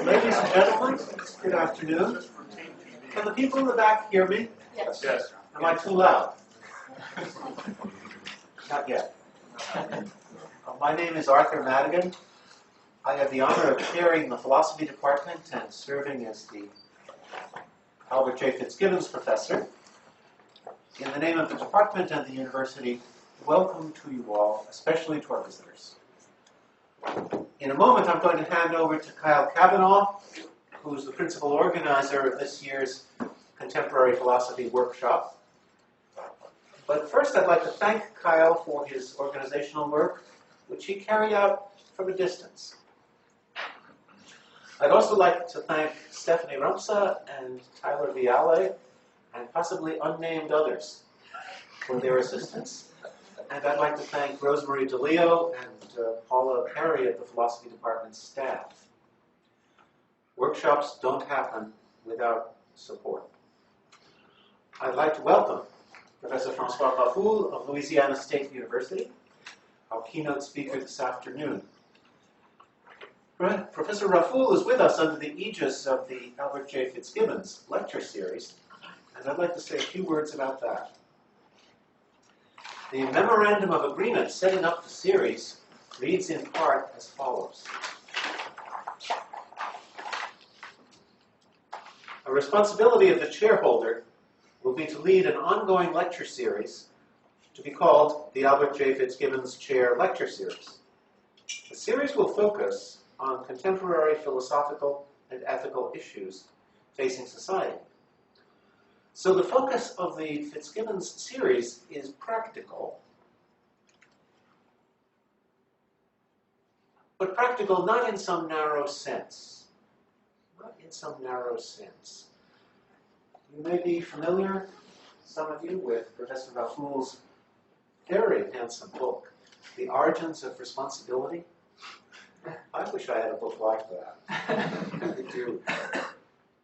Ladies and gentlemen, good afternoon. Can the people in the back hear me? Yes. Yes. Am I too loud? Not yet. My name is Arthur Madigan. I have the honor of chairing the philosophy department and serving as the Albert J. Fitzgibbons professor. In the name of the department and the university, welcome to you all, especially to our visitors. In a moment, I'm going to hand over to Kyle Cavanaugh, who's the principal organizer of this year's Contemporary Philosophy Workshop. But first, I'd like to thank Kyle for his organizational work, which he carried out from a distance. I'd also like to thank Stephanie Rumsa and Tyler Viale, and possibly unnamed others, for their assistance. And I'd like to thank Rosemarie DeLeo and Paula Perry of the philosophy department staff. Workshops don't happen without support. I'd like to welcome Professor François Raffoul of Louisiana State University, our keynote speaker this afternoon. Professor Raffoul is with us under the aegis of the Albert J. Fitzgibbons lecture series, and I'd like to say a few words about that. The Memorandum of Agreement setting up the series reads in part as follows. A responsibility of the chairholder will be to lead an ongoing lecture series to be called the Albert J. Fitzgibbons Chair Lecture Series. The series will focus on contemporary philosophical and ethical issues facing society. So the focus of the Fitzgibbons series is practical, but practical not in some narrow sense. Not in some narrow sense. You may be familiar, some of you, with Professor Raffoul's very handsome book, The Origins of Responsibility. I wish I had a book like that. I do.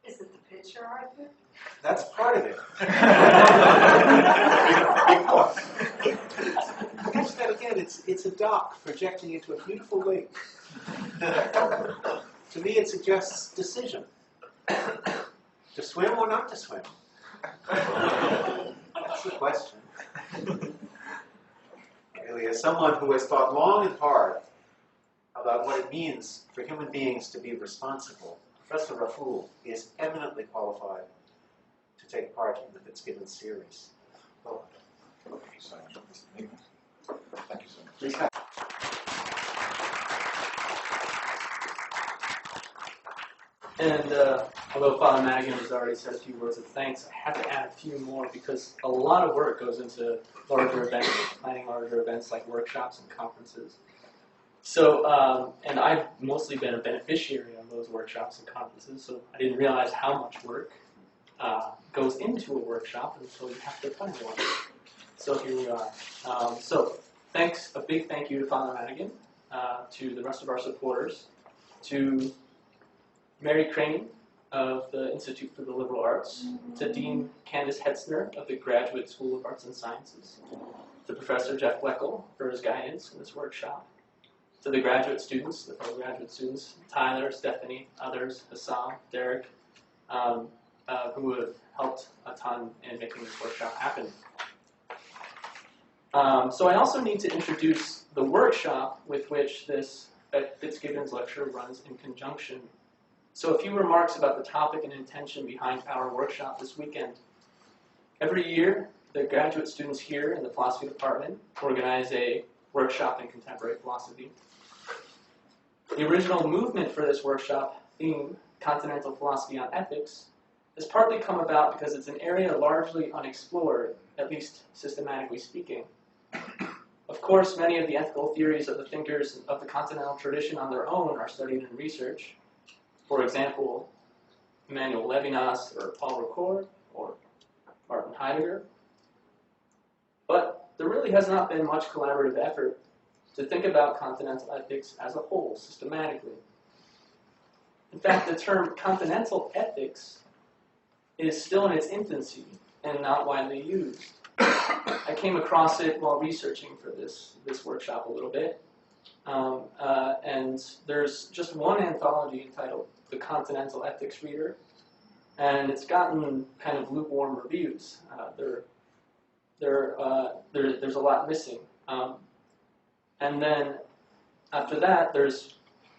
Is it the picture, Arthur? That's part of it. Catch that again. It's a dock projecting into a beautiful lake. To me, it suggests decision. To swim or not to swim? That's the question. Really, as someone who has thought long and hard about what it means for human beings to be responsible, Professor Raffoul is eminently qualified to take part in the Fitzgibbons series. Oh. Thank you so much. Thank you so much. Please have. And although Father Madigan has already said a few words of thanks, I have to add a few more because a lot of work goes into larger events, planning larger events like workshops and conferences. So, and I've mostly been a beneficiary of those workshops and conferences, so I didn't realize how much work goes into a workshop until you have to plan one. So here we are. So thanks, a big thank you to Father Madigan, to the rest of our supporters, to Mary Crane of the Institute for the Liberal Arts, to Dean Candace Hetzner of the Graduate School of Arts and Sciences, to Professor Jeff Lacan for his guidance in this workshop, to the graduate students, the fellow graduate students, Tyler, Stephanie, others, Hassan, Derek, who have helped a ton in making this workshop happen. So I also need to introduce the workshop with which this Fitzgibbons lecture runs in conjunction. So a few remarks about the topic and intention behind our workshop this weekend. Every year, the graduate students here in the philosophy department organize a workshop in contemporary philosophy. The original movement for this workshop theme, Continental Philosophy on Ethics, has partly come about because it's an area largely unexplored, at least systematically speaking. Of course, many of the ethical theories of the thinkers of the continental tradition on their own are studied in research. For example, Emmanuel Levinas or Paul Ricoeur or Martin Heidegger. But there really has not been much collaborative effort to think about continental ethics as a whole, systematically. In fact, the term continental ethics is still in its infancy and not widely used. I came across it while researching for this workshop a little bit. And there's just one anthology entitled The Continental Ethics Reader, and it's gotten kind of lukewarm reviews. There's a lot missing. And then after that, there's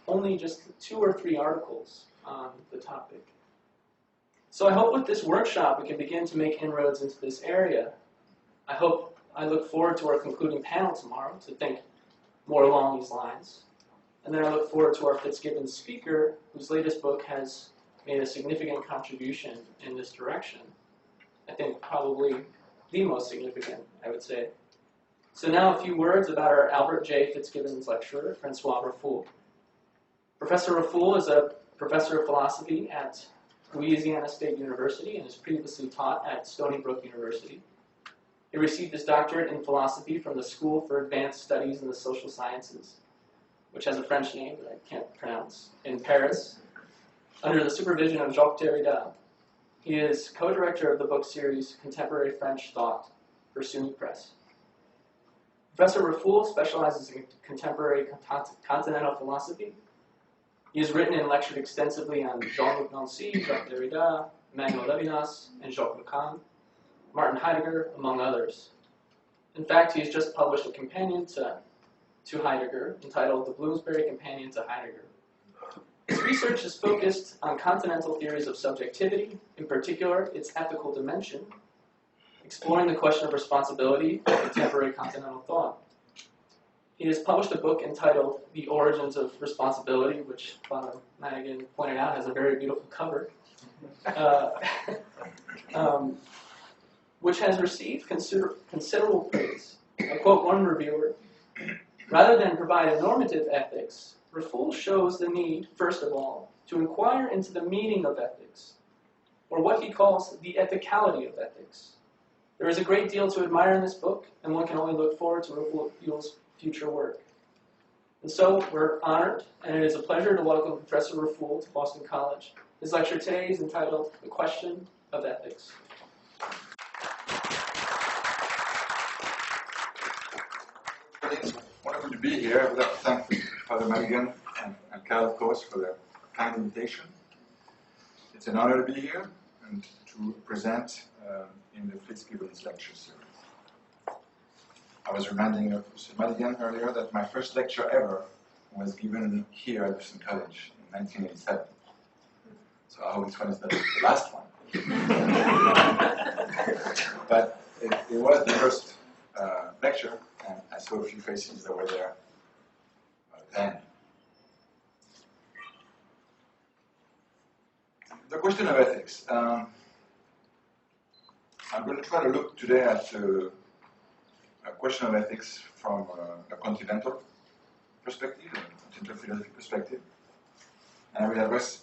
only just 2 or 3 articles on the topic. So I hope with this workshop we can begin to make inroads into this area. I look forward to our concluding panel tomorrow to think more along these lines. And then I look forward to our Fitzgibbons speaker, whose latest book has made a significant contribution in this direction. I think probably the most significant, I would say. So now a few words about our Albert J. Fitzgibbons lecturer, François Raffoul. Professor Raffoul is a professor of philosophy at Louisiana State University and has previously taught at Stony Brook University. He received his doctorate in philosophy from the School for Advanced Studies in the Social Sciences, which has a French name that I can't pronounce, in Paris, under the supervision of Jacques Derrida. He is co-director of the book series Contemporary French Thought for SUNY Press. Professor Raffoul specializes in contemporary continental philosophy. He has written and lectured extensively on Jean-Luc Nancy, Jacques Derrida, Emmanuel Levinas, and Jacques Lacan, Martin Heidegger, among others. In fact, he has just published a companion to Heidegger entitled The Bloomsbury Companion to Heidegger. His research is focused on continental theories of subjectivity, in particular its ethical dimension, exploring the question of responsibility in contemporary continental thought. He has published a book entitled The Origins of Responsibility, which Father Madigan pointed out has a very beautiful cover, which has received considerable praise. I'll quote one reviewer: "Rather than provide a normative ethics, Raffoul shows the need, first of all, to inquire into the meaning of ethics, or what he calls the ethicality of ethics. There is a great deal to admire in this book, and one can only look forward to Raffoul's future work." And so we're honored, and it is a pleasure to welcome Professor Raffoul to Boston College. His lecture today is entitled The Question of Ethics. It's wonderful to be here. I would like to thank Father Madigan and Cal, of course, for their kind invitation. It's an honor to be here and to present in the Fitzgibbons lecture series. I was reminding Mr. Madigan earlier that my first lecture ever was given here at Boston College in 1987. So I hope this one is not the last one. But it was the first lecture, and I saw a few faces that were there then. The question of ethics. I'm going to try to look today at a question of ethics from a continental perspective, a continental philosophy perspective, and I will address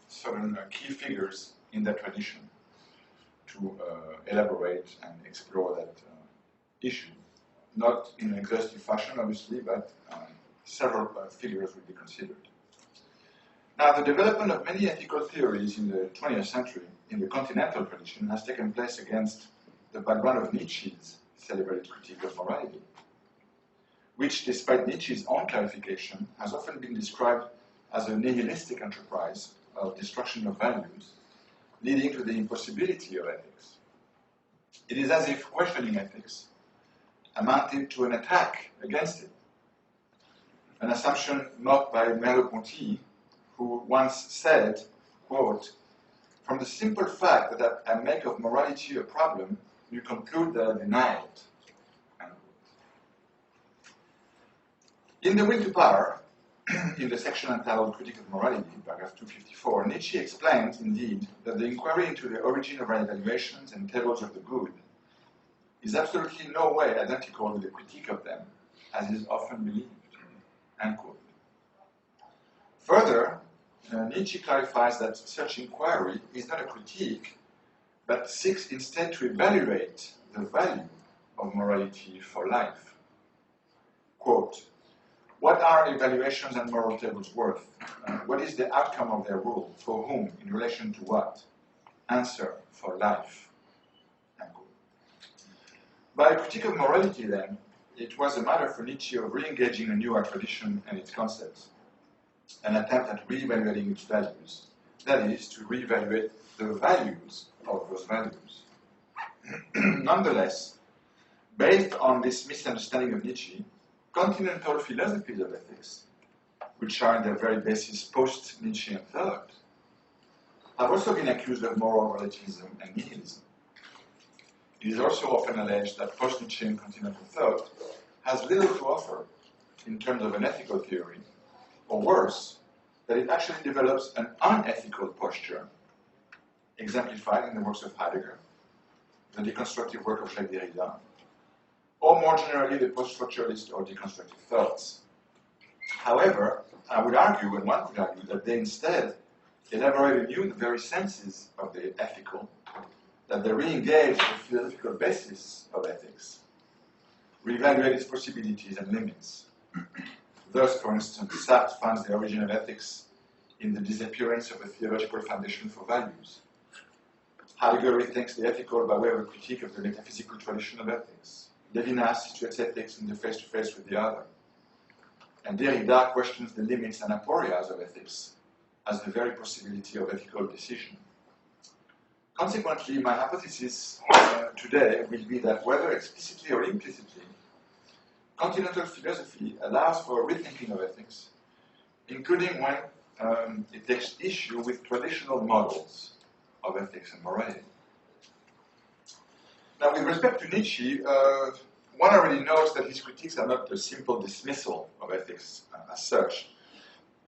certain key figures in that tradition to elaborate and explore that issue. Not in an exhaustive fashion, obviously, but several figures will be considered. Now, the development of many ethical theories in the 20th century in the continental tradition has taken place against the background of Nietzsche's celebrated critique of morality, which, despite Nietzsche's own clarification, has often been described as a nihilistic enterprise of destruction of values, leading to the impossibility of ethics. It is as if questioning ethics amounted to an attack against it, an assumption mocked by Merleau-Ponty, who once said, quote, "From the simple fact that I make of morality a problem, you conclude that I deny it." In The Will to Power, in the section entitled Critique of Morality, paragraph 254, Nietzsche explains, indeed, that the inquiry into the origin of our evaluations and tables of the good is absolutely in no way identical with the critique of them, as is often believed. End quote. Further, Nietzsche clarifies that such inquiry is not a critique, but seeks instead to evaluate the value of morality for life. Quote, "What are evaluations and moral tables worth? What is the outcome of their rule? For whom? In relation to what? Answer: for life." End quote. By critique of morality, then, it was a matter for Nietzsche of re-engaging a newer tradition and its concepts, an attempt at re-evaluating its values, that is, to re-evaluate the values of those values. Nonetheless, based on this misunderstanding of Nietzsche, continental philosophies of ethics, which are in their very basis post-Nietzschean thought, have also been accused of moral relativism and nihilism. It is also often alleged that post-Nietzschean continental thought has little to offer in terms of an ethical theory, or worse, that it actually develops an unethical posture, exemplified in the works of Heidegger, the deconstructive work of Jacques Derrida, or more generally the post-structuralist or deconstructive thoughts. However, I would argue, and one could argue, that they instead elaborate anew the very senses of the ethical, that they re-engage the philosophical basis of ethics, re-evaluate its possibilities and limits. Thus, for instance, Sartre finds the origin of ethics in the disappearance of a theological foundation for values. Heidegger rethinks the ethical by way of a critique of the metaphysical tradition of ethics. Levinas situates ethics in the face-to-face with the other. And Derrida questions the limits and aporias of ethics as the very possibility of ethical decision. Consequently, my hypothesis today will be that whether explicitly or implicitly, continental philosophy allows for a rethinking of ethics, including when it takes issue with traditional models of ethics and morality. Now, with respect to Nietzsche, one already knows that his critiques are not a simple dismissal of ethics as such,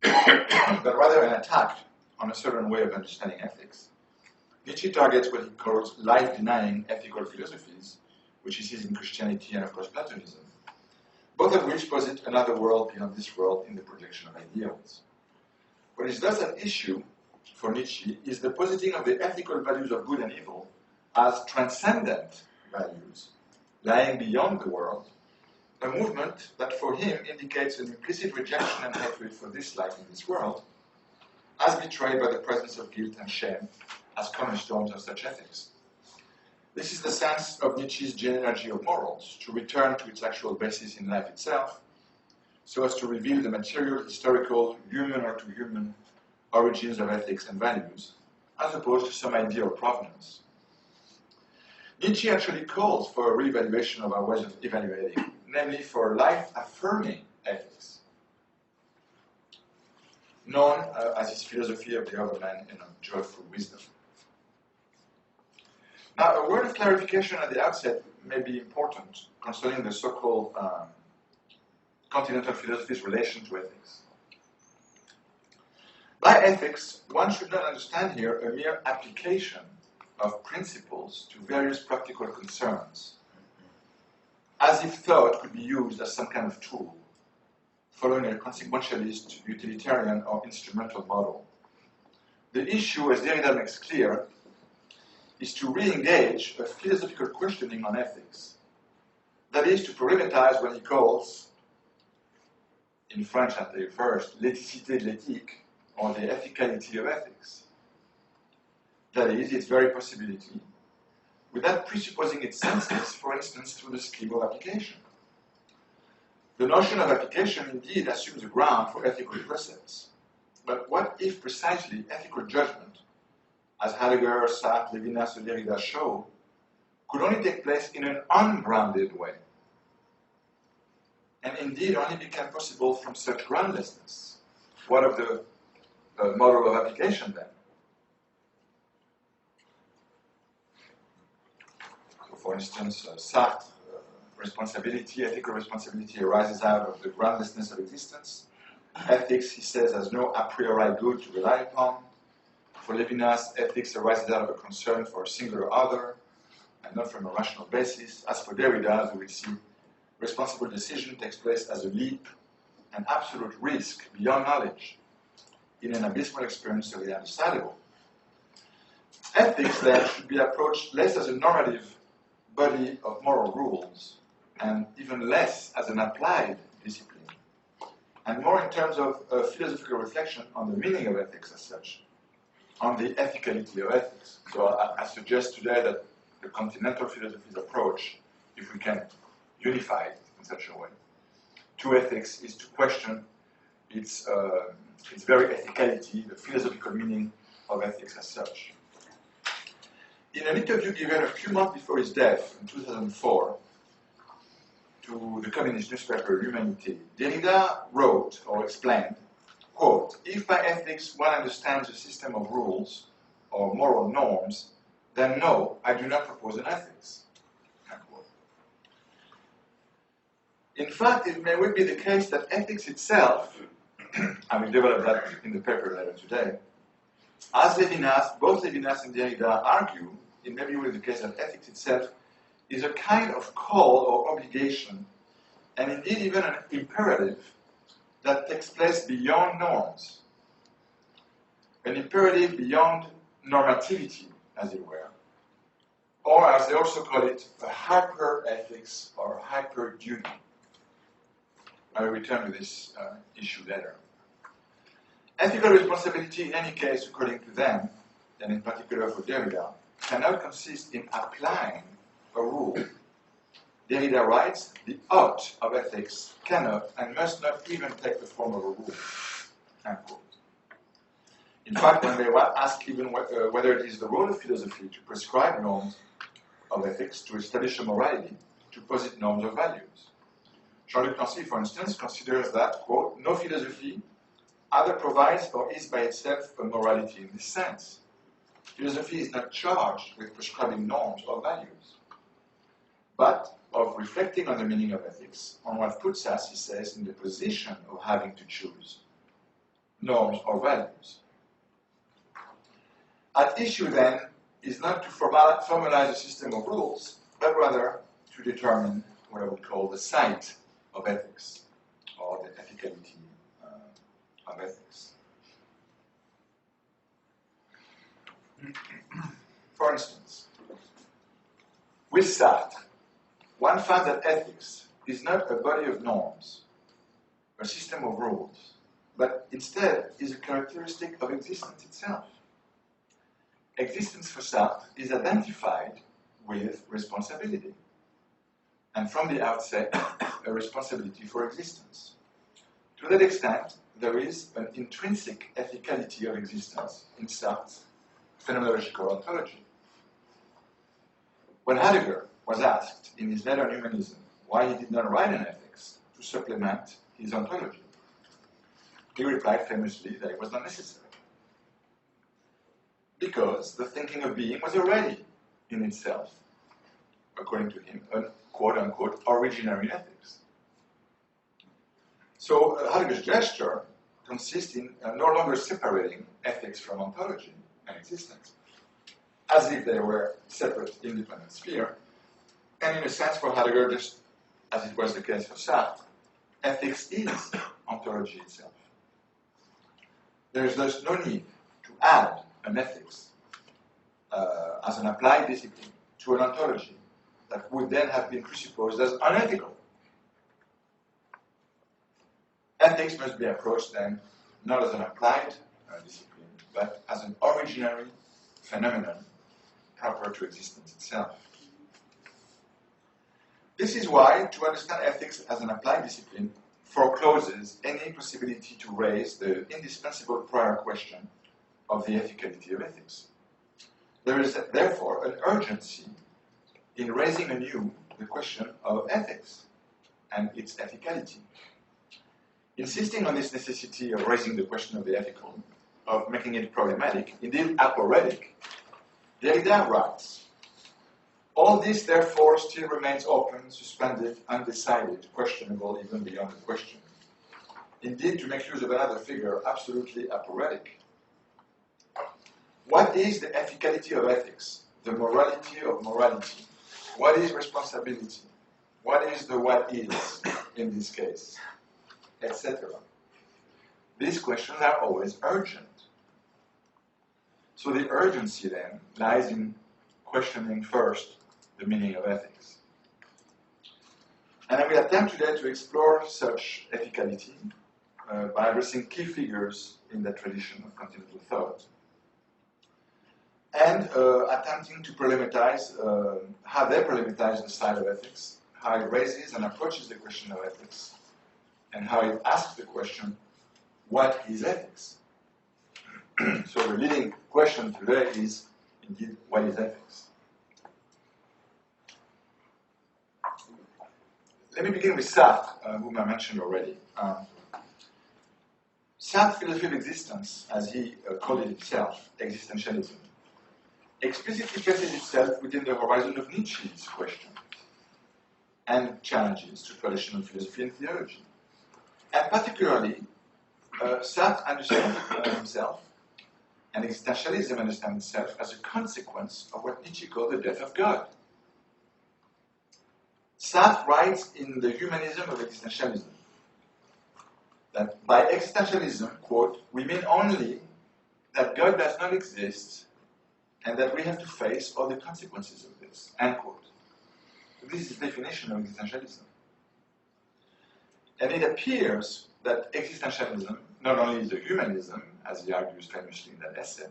but rather an attack on a certain way of understanding ethics. Nietzsche targets what he calls life-denying ethical philosophies, which he sees in Christianity and, of course, Platonism, both of which posit another world beyond this world in the projection of ideals. What is thus at issue for Nietzsche is the positing of the ethical values of good and evil as transcendent values, lying beyond the world, a movement that for him indicates an implicit rejection and hatred for this life in this world, as betrayed by the presence of guilt and shame as cornerstones of such ethics. This is the sense of Nietzsche's genealogy of morals, to return to its actual basis in life itself, so as to reveal the material, historical, human or to human origins of ethics and values, as opposed to some ideal provenance. Nietzsche actually calls for a re-evaluation of our ways of evaluating, namely for life-affirming ethics, known as his philosophy of the other man in joyful wisdom. Now, a word of clarification at the outset may be important concerning the so-called continental philosophy's relation to ethics. By ethics, one should not understand here a mere application of principles to various practical concerns, as if thought could be used as some kind of tool, following a consequentialist, utilitarian, or instrumental model. The issue, as Derrida makes clear, is to re-engage a philosophical questioning on ethics. That is, to problematize what he calls, in French at the first, l'éthicité de l'éthique, or the ethicality of ethics. That is, its very possibility, without presupposing its senses, for instance, through the scheme of application. The notion of application indeed assumes a ground for ethical precepts. But what if precisely ethical judgment, as Heidegger, Sartre, Levinas, and Derrida show, could only take place in an ungrounded way, and indeed only became possible from such groundlessness? What of the model of application then? So, for instance, Sartre, ethical responsibility arises out of the groundlessness of existence. Ethics, he says, has no a priori good to rely upon. For Levinas, ethics arises out of a concern for a singular other, and not from a rational basis. As for Derrida, as we will see, responsible decision takes place as a leap, an absolute risk beyond knowledge, in an abysmal experience of the undecidable. Ethics, then, should be approached less as a normative body of moral rules, and even less as an applied discipline, and more in terms of a philosophical reflection on the meaning of ethics as such, on the ethicality of ethics. So I suggest today that the continental philosophy's approach, if we can unify it, in such a way. To ethics is to question its very ethicality, the philosophical meaning of ethics as such. In an interview given a few months before his death in 2004 to the communist newspaper L'Humanité, Derrida wrote or explained, quote, "If by ethics one understands a system of rules or moral norms, then no, I do not propose an ethics." Unquote. In fact, it may well be the case that ethics itself, I will develop that in the paper later today, as Levinas, both Levinas and Derrida argue, it may be really the case that ethics itself is a kind of call or obligation, and indeed even an imperative that takes place beyond norms, an imperative beyond normativity, as it were, or as they also call it, a hyper-ethics or hyper-duty. I will return to this issue later. Ethical responsibility, in any case, according to them, and in particular for Derrida, cannot consist in applying a rule. Derrida writes, the ought of ethics cannot and must not even take the form of a rule. Unquote. In fact, when they ask even whether it is the role of philosophy to prescribe norms of ethics, to establish a morality, to posit norms of values, Jean-Luc Nancy, for instance, considers that, quote, no philosophy either provides or is by itself a morality in this sense. Philosophy is not charged with prescribing norms or values, but of reflecting on the meaning of ethics, on what puts us, he says, in the position of having to choose norms or values. At issue, then, is not to formalize a system of rules, but rather to determine what I would call the site of ethics, or the ethicality of ethics. For instance, with Sartre, one finds that ethics is not a body of norms, a system of rules, but instead is a characteristic of existence itself. Existence for Sartre is identified with responsibility, and from the outset, a responsibility for existence. To that extent, there is an intrinsic ethicality of existence in Sartre's phenomenological ontology. When Heidegger was asked in his letter on humanism why he did not write an ethics to supplement his ontology, he replied famously that it was not necessary, because the thinking of being was already in itself, according to him, a quote-unquote originary ethics. So Heidegger's gesture consists in no longer separating ethics from ontology and existence, as if they were separate, independent sphere. And in a sense, for Heidegger, just as it was the case for Sartre, ethics is ontology itself. There is thus no need to add an ethics as an applied discipline to an ontology that would then have been presupposed as unethical. Ethics must be approached then not as an applied discipline, but as an originary phenomenon proper to existence itself. This is why to understand ethics as an applied discipline forecloses any possibility to raise the indispensable prior question of the ethicality of ethics. There is therefore an urgency in raising anew the question of ethics and its ethicality. Insisting on this necessity of raising the question of the ethical, of making it problematic, indeed aporetic, Derrida writes, all this therefore still remains open, suspended, undecided, questionable even beyond the question. Indeed, to make use of another figure, absolutely aporetic. What is the ethicality of ethics? The morality of morality? What is responsibility? What is the what is in this case? Etc. These questions are always urgent. So the urgency then lies in questioning first the meaning of ethics. And I will attempt today to explore such ethicality by addressing key figures in that tradition of continental thought, and attempting to problematize how they problematize the side of ethics, how it raises and approaches the question of ethics, and how it asks the question, what is ethics? So the leading question today is, indeed, what is ethics? Let me begin with Sartre, whom I mentioned already. Sartre's philosophy of existence, as he called it himself, existentialism, explicitly places itself within the horizon of Nietzsche's question and challenges to traditional philosophy and theology. And particularly, Sartre understands himself, and existentialism understands itself as a consequence of what Nietzsche called the death of God. Sartre writes in the Humanism of Existentialism that by existentialism, quote, we mean only that God does not exist and that we have to face all the consequences of this, end quote. This is the definition of existentialism. And it appears that existentialism not only is a humanism, as he argues famously in that essay,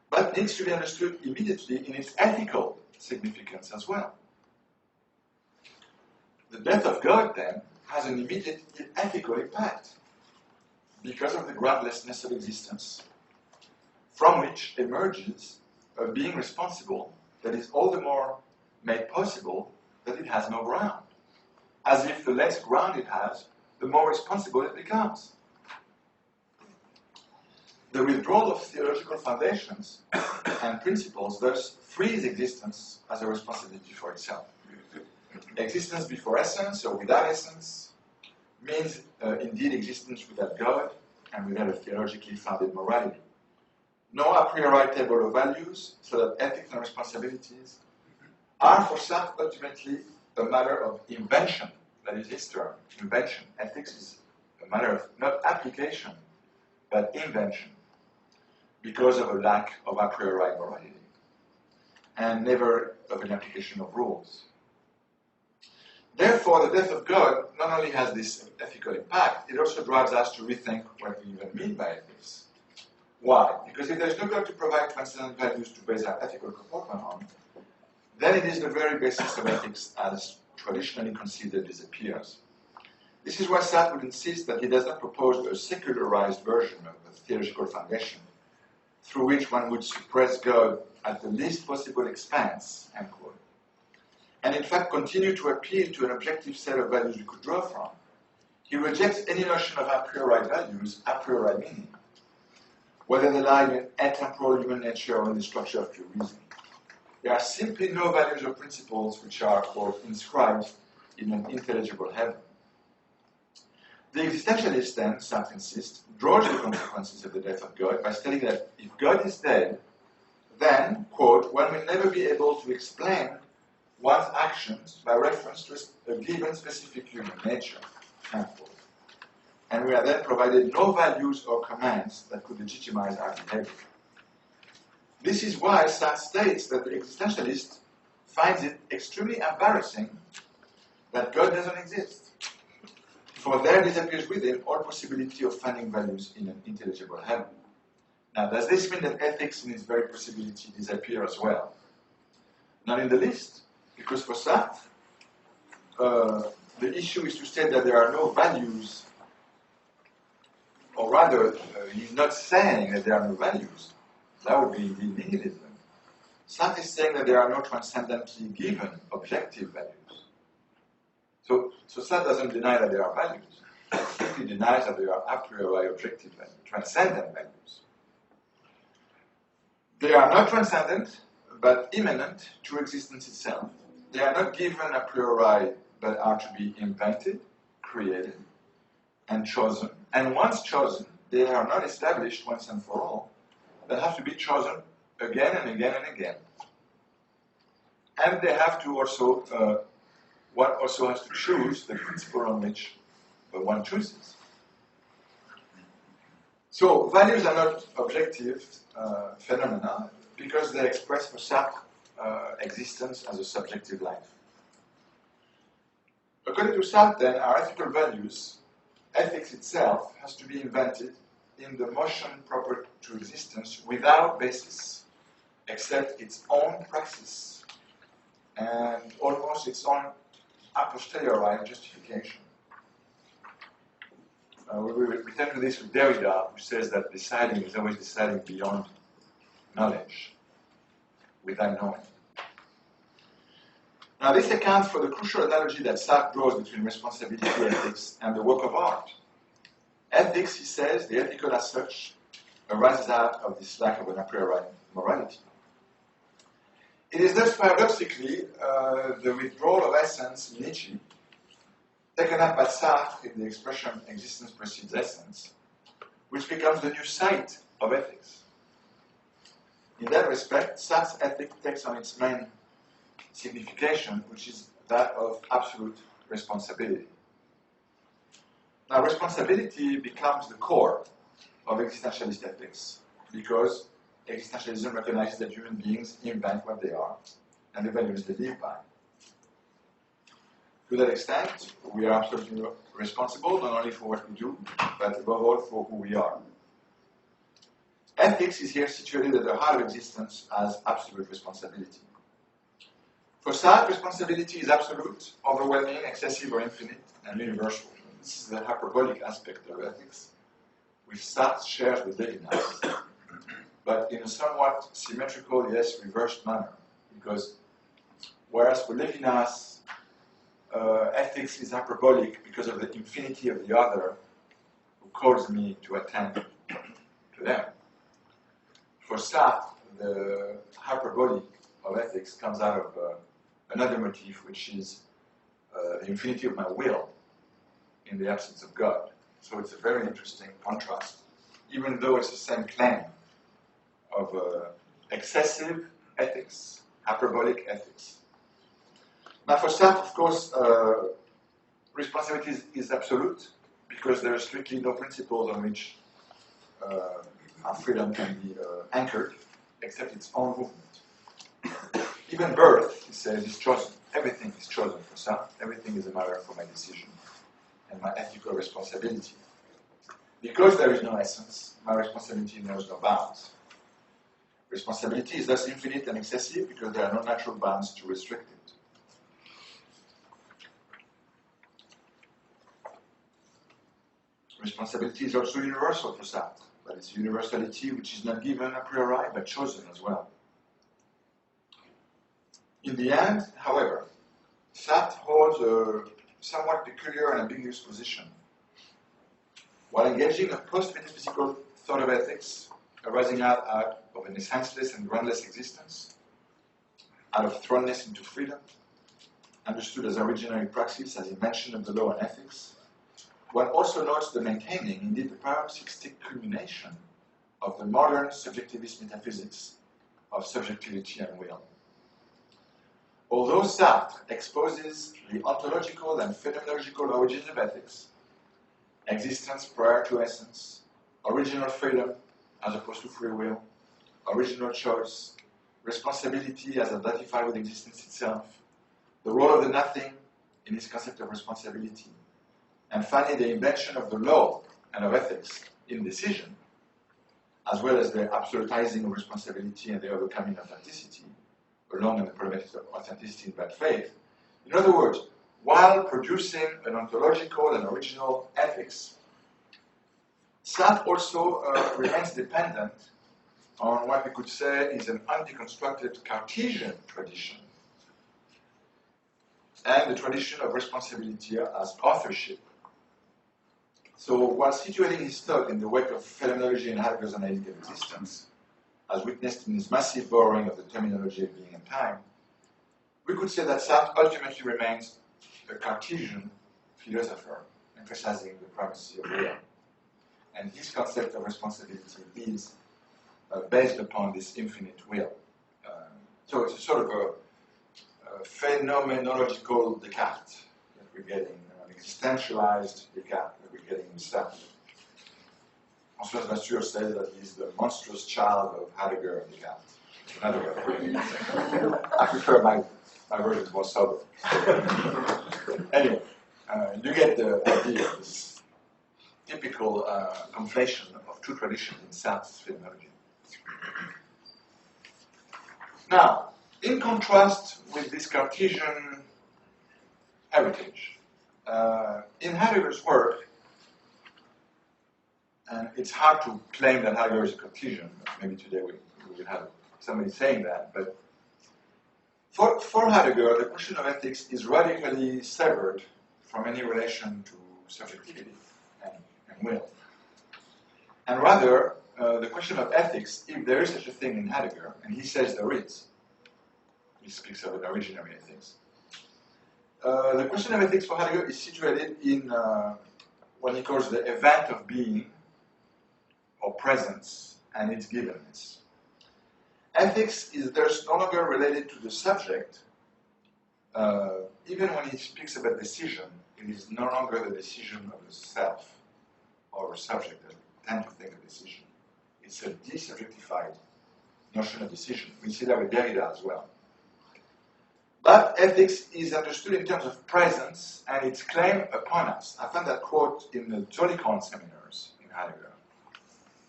but needs to be understood immediately in its ethical significance as well. The death of God, then, has an immediate ethical impact because of the groundlessness of existence, from which emerges a being responsible that is all the more made possible that it has no ground, as if the less ground it has, the more responsible it becomes. The withdrawal of theological foundations and principles thus frees existence as a responsibility for itself. Existence before essence or without essence means indeed existence without God and without a theologically founded morality. No a priori table of values, so that ethics and responsibilities are for Sartre ultimately a matter of invention. That is his term, invention. Ethics is a matter of not application, but invention, because of a lack of a priori morality, and never of an application of rules. Therefore, the death of God not only has this ethical impact, it also drives us to rethink what we even mean by ethics. Why? Because if there's no God to provide transcendent values to base our ethical comportment on, then it is the very basis of ethics as traditionally considered disappears. This is why Sartre would insist that he does not propose a secularized version of the theological foundation, through which one would suppress God at the least possible expense, end quote, and in fact continue to appeal to an objective set of values we could draw from. He rejects any notion of a priori values, a priori meaning, whether they lie in atemporal human nature or in the structure of pure reason. There are simply no values or principles which are, quote, inscribed in an intelligible heaven. The existentialist, then, Sartre insists, draws the consequences of the death of God by stating that if God is dead, then, quote, one will never be able to explain one's actions by reference to a given specific human nature, end quote. And we are then provided no values or commands that could legitimize our behavior. This is why Sartre states that the existentialist finds it extremely embarrassing that God doesn't exist, for there disappears with him all possibility of finding values in an intelligible heaven. Now, does this mean that ethics in its very possibility disappear as well? Not in the least, because for Sartre, the issue is to state that there are no values, or rather, he's not saying that there are no values. That would be indeed nihilism. Sartre is saying that there are no transcendently given objective values. So Sartre doesn't deny that there are values. He simply denies that there are a priori objective values, transcendent values. They are not transcendent, but immanent to existence itself. They are not given a priori, but are to be invented, created, and chosen. And once chosen, they are not established once and for all. They have to be chosen again and again and again. And they have to also, one also has to choose the principle on which one chooses. So values are not objective phenomena because they express for Sartre existence as a subjective life. According to Sartre, then, our ethical values, ethics itself, has to be invented in the motion proper to existence without basis, except its own praxis and almost its own a posteriori justification. We return to this with Derrida, who says that deciding is always deciding beyond knowledge, without knowing. Now, this accounts for the crucial analogy that Sartre draws between responsibility ethics and the work of art. Ethics, he says, the ethical as such, arises out of this lack of an a priori morality. It is thus paradoxically the withdrawal of essence in Nietzsche, taken up by Sartre in the expression existence precedes essence, which becomes the new site of ethics. In that respect, Sartre's ethic takes on its main signification, which is that of absolute responsibility. Now, responsibility becomes the core of existentialist ethics because existentialism recognizes that human beings invent what they are and the values they live by. To that extent, we are absolutely responsible not only for what we do, but above all for who we are. Ethics is here situated at the heart of existence as absolute responsibility. For Sartre, responsibility is absolute, overwhelming, excessive, or infinite, and universal. This is the hyperbolic aspect of ethics, which Sartre shares with Levinas, but in a somewhat symmetrical, yes, reversed manner. Because whereas for Levinas, ethics is hyperbolic because of the infinity of the other who calls me to attend to them. For Sartre, the hyperbole of ethics comes out of another motif, which is the infinity of my will in the absence of God. So it's a very interesting contrast, even though it's the same claim of excessive ethics, hyperbolic ethics. Now for Sartre, of course, responsibility is absolute because there are strictly no principles on which our freedom can be anchored, except its own movement. Even birth, he says, is chosen. Everything is chosen for Sartre. Everything is a matter for my decision and my ethical responsibility. Because there is no essence, my responsibility knows no bounds. Responsibility is thus infinite and excessive because there are no natural bounds to restrict it. Responsibility is also universal for Sartre, but it's a universality which is not given a priori, but chosen as well. In the end, however, Sartre holds a somewhat peculiar and ambiguous position. While engaging a post-metaphysical thought of ethics, arising out of an essenceless and groundless existence, out of thrownness into freedom, understood as originary praxis, as invention of the law and ethics, one also notes the maintaining, indeed the paroxystic culmination, of the modern subjectivist metaphysics of subjectivity and will. Although Sartre exposes the ontological and phenomenological origins of ethics, existence prior to essence, original freedom as opposed to free will, original choice, responsibility as identified with existence itself, the role of the nothing in his concept of responsibility, and finally the invention of the law and of ethics in decision, as well as the absolutizing of responsibility and the overcoming of facticity, along with the problematic of authenticity and bad faith. In other words, while producing an ontological and original ethics, Sartre also remains dependent on what we could say is an undeconstructed Cartesian tradition, and the tradition of responsibility as authorship. So while situating his thought in the wake of phenomenology and Heidegger's analytic of existence, as witnessed in his massive borrowing of the terminology of being and time, we could say that Sartre ultimately remains a Cartesian philosopher, emphasizing the primacy of will. And his concept of responsibility is based upon this infinite will. So it's a sort of a phenomenological Descartes that we're getting, an existentialized Descartes that we're getting in Sartre. François Raffoul says that he's the monstrous child of Heidegger and Descartes. Another way. I prefer my version more sober. Anyway, you get the idea of this typical conflation of two traditions in Sartre's phenomenology. Now, in contrast with this Cartesian heritage. In Heidegger's work, and it's hard to claim that Heidegger is a Cartesian. Maybe today we will have somebody saying that, but for Heidegger, the question of ethics is radically severed from any relation to subjectivity and will. And rather, the question of ethics, if there is such a thing in Heidegger, and he says there is, he speaks of an originary ethics, the question of ethics for Heidegger is situated in what he calls the event of being, or presence, and its givenness. Ethics is thus no longer related to the subject. Even when he speaks about decision, it is no longer the decision of the self or a subject that tend to think of decision. It's a desubjectified notion of decision. We see that with Derrida as well. But ethics is understood in terms of presence and its claim upon us. I found that quote in the Lacan seminars in Heidegger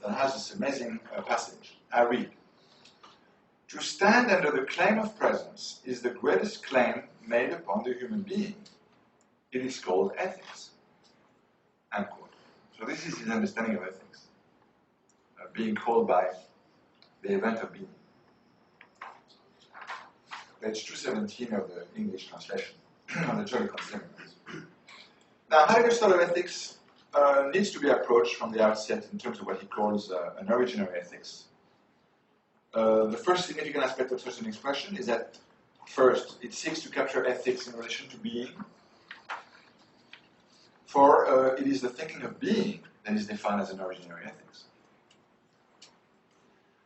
that has this amazing passage. I read, "To stand under the claim of presence is the greatest claim made upon the human being. It is called ethics." End quote. So this is his understanding of ethics, being called by the event of being. Page 217 of the English translation of the Jacques Lacan seminars. Now, Heidegger's thought of ethics needs to be approached from the outset in terms of what he calls an originary ethics. The first significant aspect of such an expression is that, first, it seeks to capture ethics in relation to being, for it is the thinking of being that is defined as an originary ethics.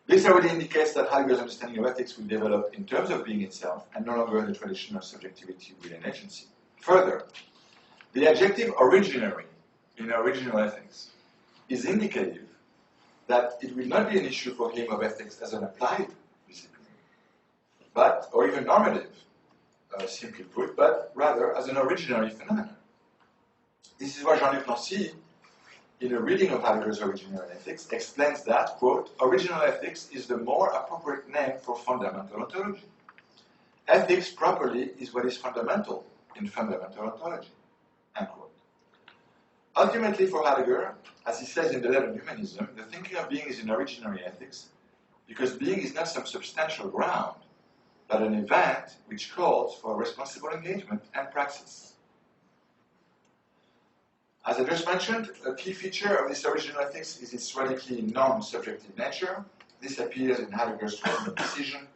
This already indicates that Heidegger's understanding of ethics will develop in terms of being itself and no longer in the tradition of subjectivity, will, and agency. Further, the adjective originary in original ethics is indicative that it will not be an issue for him of ethics as an applied discipline, but, or even normative, simply put, but rather as an originary phenomenon. This is why Jean-Luc Nancy, in a reading of Heidegger's Original Ethics, explains that, quote, "Original ethics is the more appropriate name for fundamental ontology. Ethics properly is what is fundamental in fundamental ontology," end quote. Ultimately, for Heidegger, as he says in The Letter on Humanism, the thinking of being is an originary ethics because being is not some substantial ground, but an event which calls for responsible engagement and praxis. As I just mentioned, a key feature of this original ethics is its radically non-subjective nature. This appears in Heidegger's treatment of decision.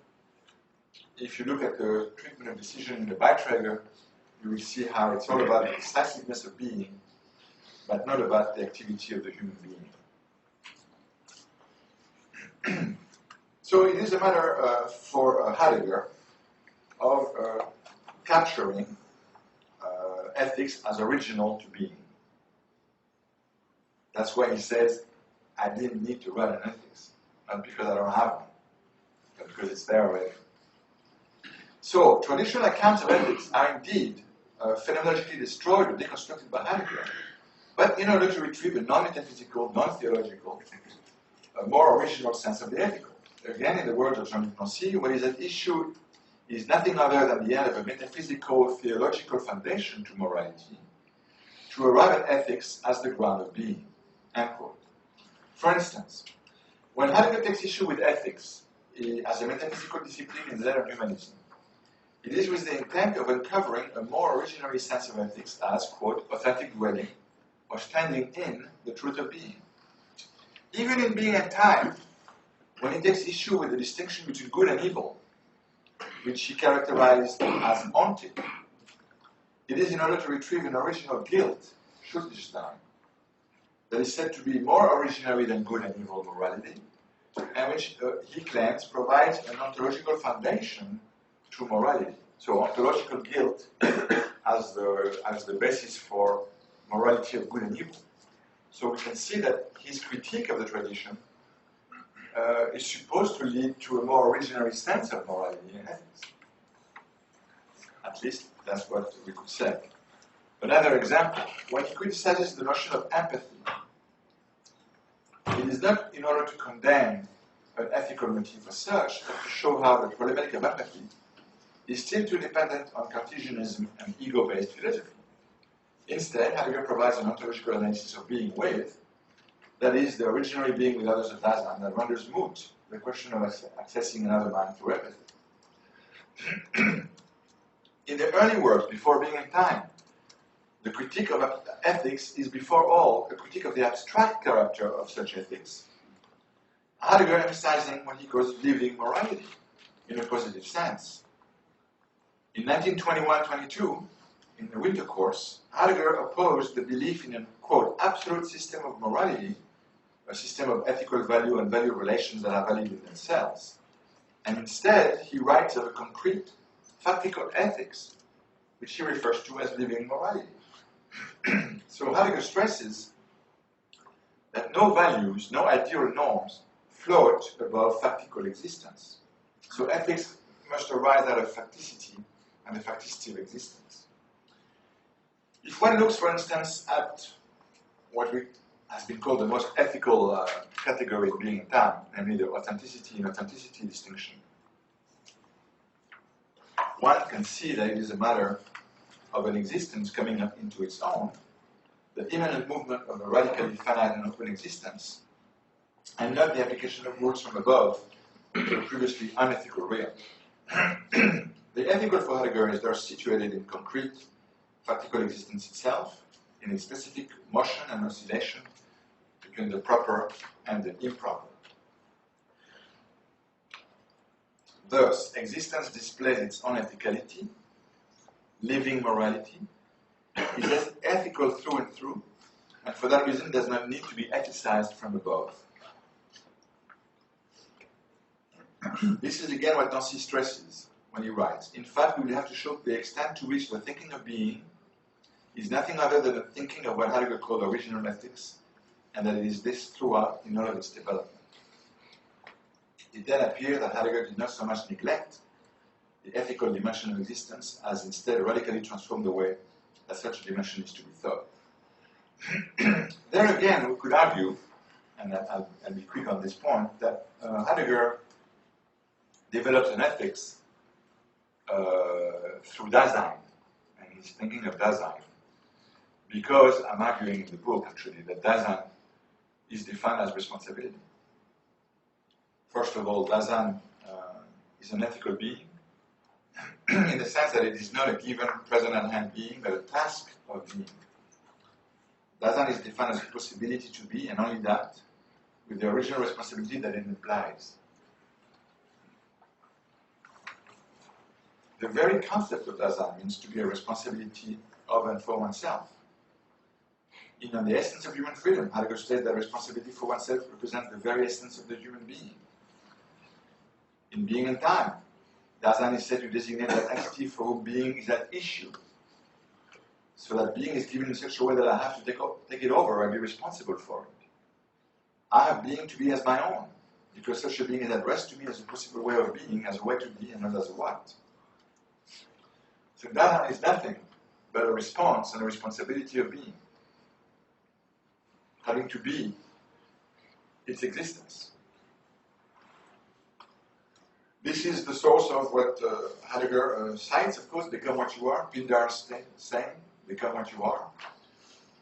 If you look at the treatment of decision in the Beiträge, you will see how it's all about the decisiveness of being, but not about the activity of the human being. So it is a matter for Heidegger of capturing ethics as original to being. That's why he says, I didn't need to write an ethics, not because I don't have one, but because it's there already. So, traditional accounts of ethics are indeed phenomenologically destroyed or deconstructed by Heidegger, but in order to retrieve a non-metaphysical, non-theological, a more original sense of the ethical. Again, in the words of Jean-Luc Nancy, what is at issue is nothing other than the end of a metaphysical, theological foundation to morality, to arrive at ethics as the ground of being. End quote. For instance, when Heidegger takes issue with ethics as a metaphysical discipline in the Letter on Humanism, it is with the intent of uncovering a more originary sense of ethics as, quote, authentic dwelling, or standing in the truth of being. Even in Being and Time, when he takes issue with the distinction between good and evil, which he characterized as ontic, it is in order to retrieve an original guilt, Schuldestein, that is said to be more originary than good and evil morality, and which he claims provides an ontological foundation to morality. So ontological guilt as the basis for morality of good and evil. So we can see that his critique of the tradition is supposed to lead to a more originary sense of morality and ethics. At least that's what we could say. Another example, when he criticizes the notion of empathy, it is not in order to condemn an ethical motive as such, but to show how the problematic of empathy is still too dependent on Cartesianism and ego-based philosophy. Instead, Heidegger provides an ontological analysis of being with, that is, the originary being with others of Dasein, that renders moot the question of accessing another mind through empathy. In the early works, before Being and Time, the critique of ethics is before all a critique of the abstract character of such ethics, Heidegger emphasizing what he calls living morality in a positive sense. In 1921-22, in the winter course, Heidegger opposed the belief in a, quote, absolute system of morality, a system of ethical value and value relations that are valid in themselves. And instead, he writes of a concrete, factical ethics, which he refers to as living morality. So Heidegger stresses that no values, no ideal norms float above factical existence. So ethics must arise out of facticity and the facticity of existence. If one looks, for instance, at what has been called the most ethical category of Being and Time, namely the authenticity and authenticity distinction, one can see that it is a matter of an existence coming up into its own, the immanent movement of a radically finite and open existence, and not the application of rules from above to a previously unethical realm. The ethical for Heidegger is thus situated in concrete, factical existence itself, in its specific motion and oscillation between the proper and the improper. Thus, existence displays its own ethicality, living morality, is ethical through and through, and for that reason does not need to be ethicized from above. This is again what Nancy stresses when he writes. In fact, we will have to show the extent to which the thinking of being is nothing other than the thinking of what Heidegger called original ethics, and that it is this throughout in all of its development. It then appears that Heidegger did not so much neglect the ethical dimension of existence as instead radically transform the way that such a dimension is to be thought. There again, we could argue, and I'll be quick on this point, that Heidegger develops an ethics through Dasein, and he's thinking of Dasein, because I'm arguing in the book, actually, that Dasein is defined as responsibility. First of all, Dasein is an ethical being, in the sense that it is not a given, present-at-hand being, but a task of being. Dasein is defined as a possibility to be, and only that, with the original responsibility that it implies. The very concept of Dasein means to be a responsibility of and for oneself. In On the Essence of Human Freedom, Heidegger states that responsibility for oneself represents the very essence of the human being. In Being and Time, Dasein is said to designate that entity for whom being is at issue, so that being is given in such a way that I have to take it over and be responsible for it. I have being to be as my own, because such a being is addressed to me as a possible way of being, as a way to be, and not as a what. So Dasein is nothing but a response and a responsibility of being, having to be its existence. This is the source of what Heidegger cites, of course, become what you are. Pindar's saying, become what you are,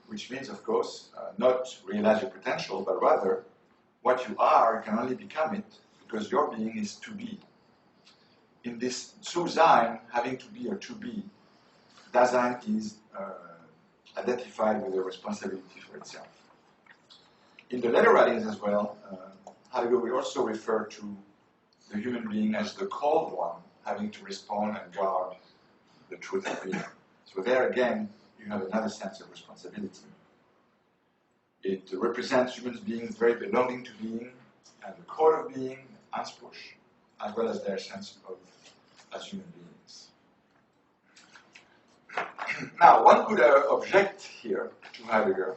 which means, of course, not realize your potential, but rather what you are, you can only become it because your being is to be. In this zu sein, having to be or to be, Dasein is identified with a responsibility for itself. In the later writings as well, Heidegger will also refer to the human being as the called one, having to respond and guard the truth of being. So there again, you have another sense of responsibility. It represents human beings very belonging to being, and the core of being, Anspruch, as well as their sense of as human beings. Now, one could object here to Heidegger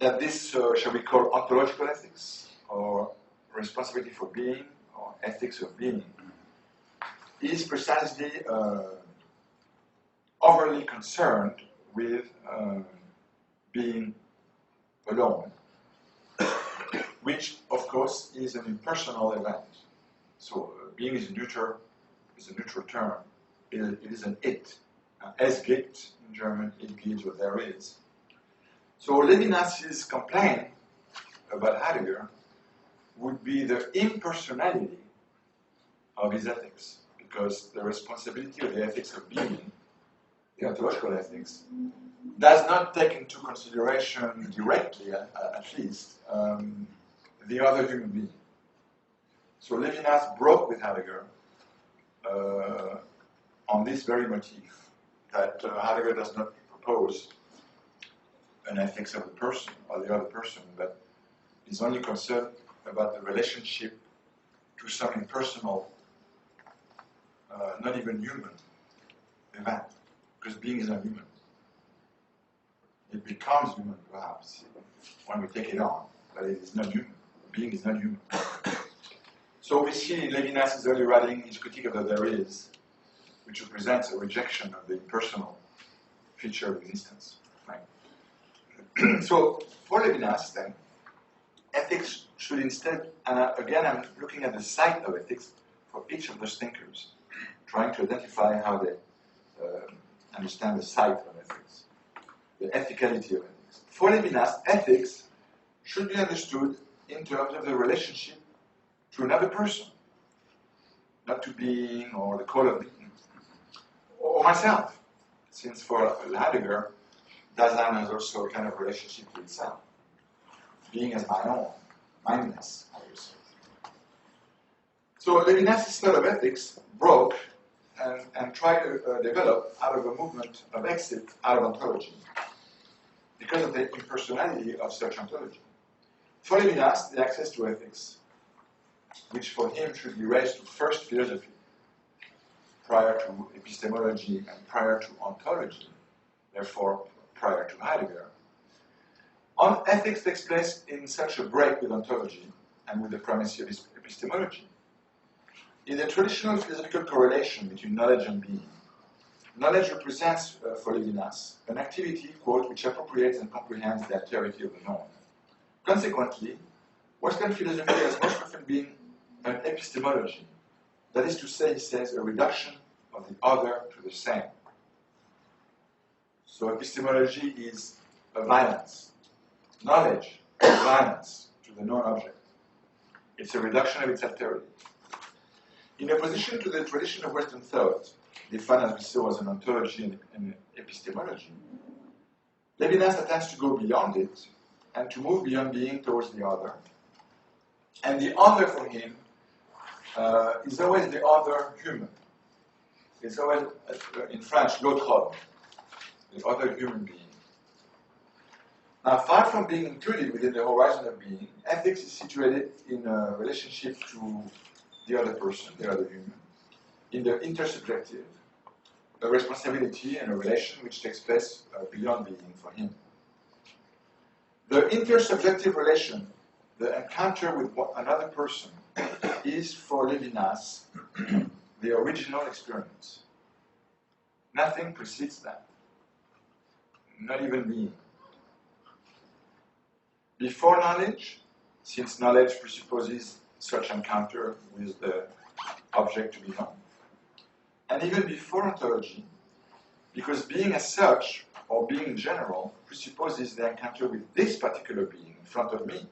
that this, shall we call ontological ethics, or responsibility for being, or ethics of being, is precisely overly concerned with being alone, which, of course, is an impersonal event. So being is neuter is a neutral term. It is an it. Es gibt in German, it gives, or there is. So Levinas's complaint about Heidegger would be the impersonality of his ethics, because the responsibility of the ethics of being, the ontological ethics, does not take into consideration directly, at least, the other human being. So Levinas broke with Heidegger on this very motif, that Heidegger does not propose an ethics of the person or the other person, but is only concerned about the relationship to some impersonal, not even human event, because being is not human. It becomes human, perhaps, when we take it on, but it is not human. Being is not human. So we see in Levinas' early writing his critique of the there is, which represents a rejection of the impersonal feature of existence. Right? So for Levinas, then, ethics should instead, and again I'm looking at the site of ethics for each of those thinkers, trying to identify how they understand the site of ethics, the ethicality of ethics. For Levinas, ethics should be understood in terms of the relationship to another person, not to being or the call of being, or myself, since for Heidegger, Dasein has also a kind of relationship to itself, being as my own, mindness, I would say. So Levinas' thought of ethics broke and tried to develop out of a movement of exit out of ontology because of the impersonality of such ontology. For Levinas, the access to ethics, which for him should be raised to first philosophy, prior to epistemology and prior to ontology, therefore prior to Heidegger, on ethics takes place in such a break with ontology and with the primacy of epistemology. In the traditional philosophical correlation between knowledge and being, knowledge represents, for Levinas, an activity, quote, which appropriates and comprehends the alterity of the known. Consequently, Western philosophy has most often been an epistemology, that is to say, he says, a reduction of the other to the same. So epistemology is a violence. Knowledge is violence to the known object. It's a reduction of its alterity. In opposition to the tradition of Western thought, defined as we saw as an ontology and epistemology, Levinas attempts to go beyond it and to move beyond being towards the other. And the other for him is always the other human. It's always, in French, l'autre, the other human being. Now, far from being included within the horizon of being, ethics is situated in a relationship to the other person, the other human, in the intersubjective, a responsibility and a relation which takes place beyond being for him. The intersubjective relation, the encounter with another person, is for Levinas the original experience. Nothing precedes that, not even being. Before knowledge, since knowledge presupposes such encounter with the object to be known, and even before ontology, because being as such, or being in general, presupposes the encounter with this particular being in front of me.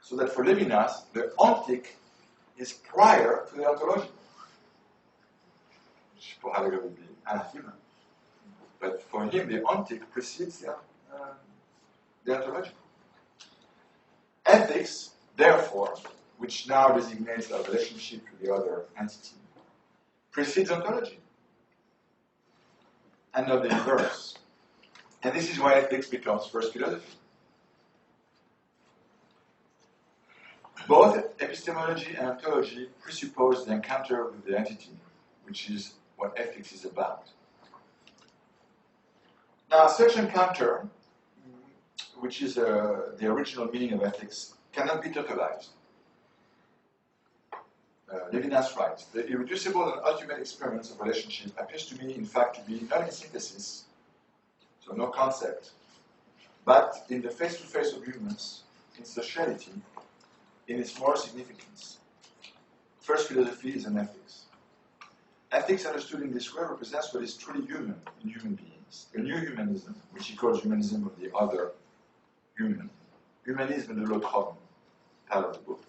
So that for Levinas, the ontic is prior to the ontological, which for Heidegger would be anathema. But for him, the ontic precedes the ontological. Ethics, therefore, which now designates our relationship to the other entity, precedes ontology, and not the inverse. And this is why ethics becomes first philosophy. Both epistemology and ontology presuppose the encounter with the entity, which is what ethics is about. Now, such encounter, which is the original meaning of ethics, cannot be totalized. Levinas writes, the irreducible and ultimate experience of relationship appears to me, in fact, to be not in synthesis, so no concept, but in the face-to-face of humans, in sociality, in its moral significance. First philosophy is an ethics. ethics understood in this way represents what is truly human in human beings. A new humanism, which he calls humanism of the other human. Humanism in the L'autre part of the book,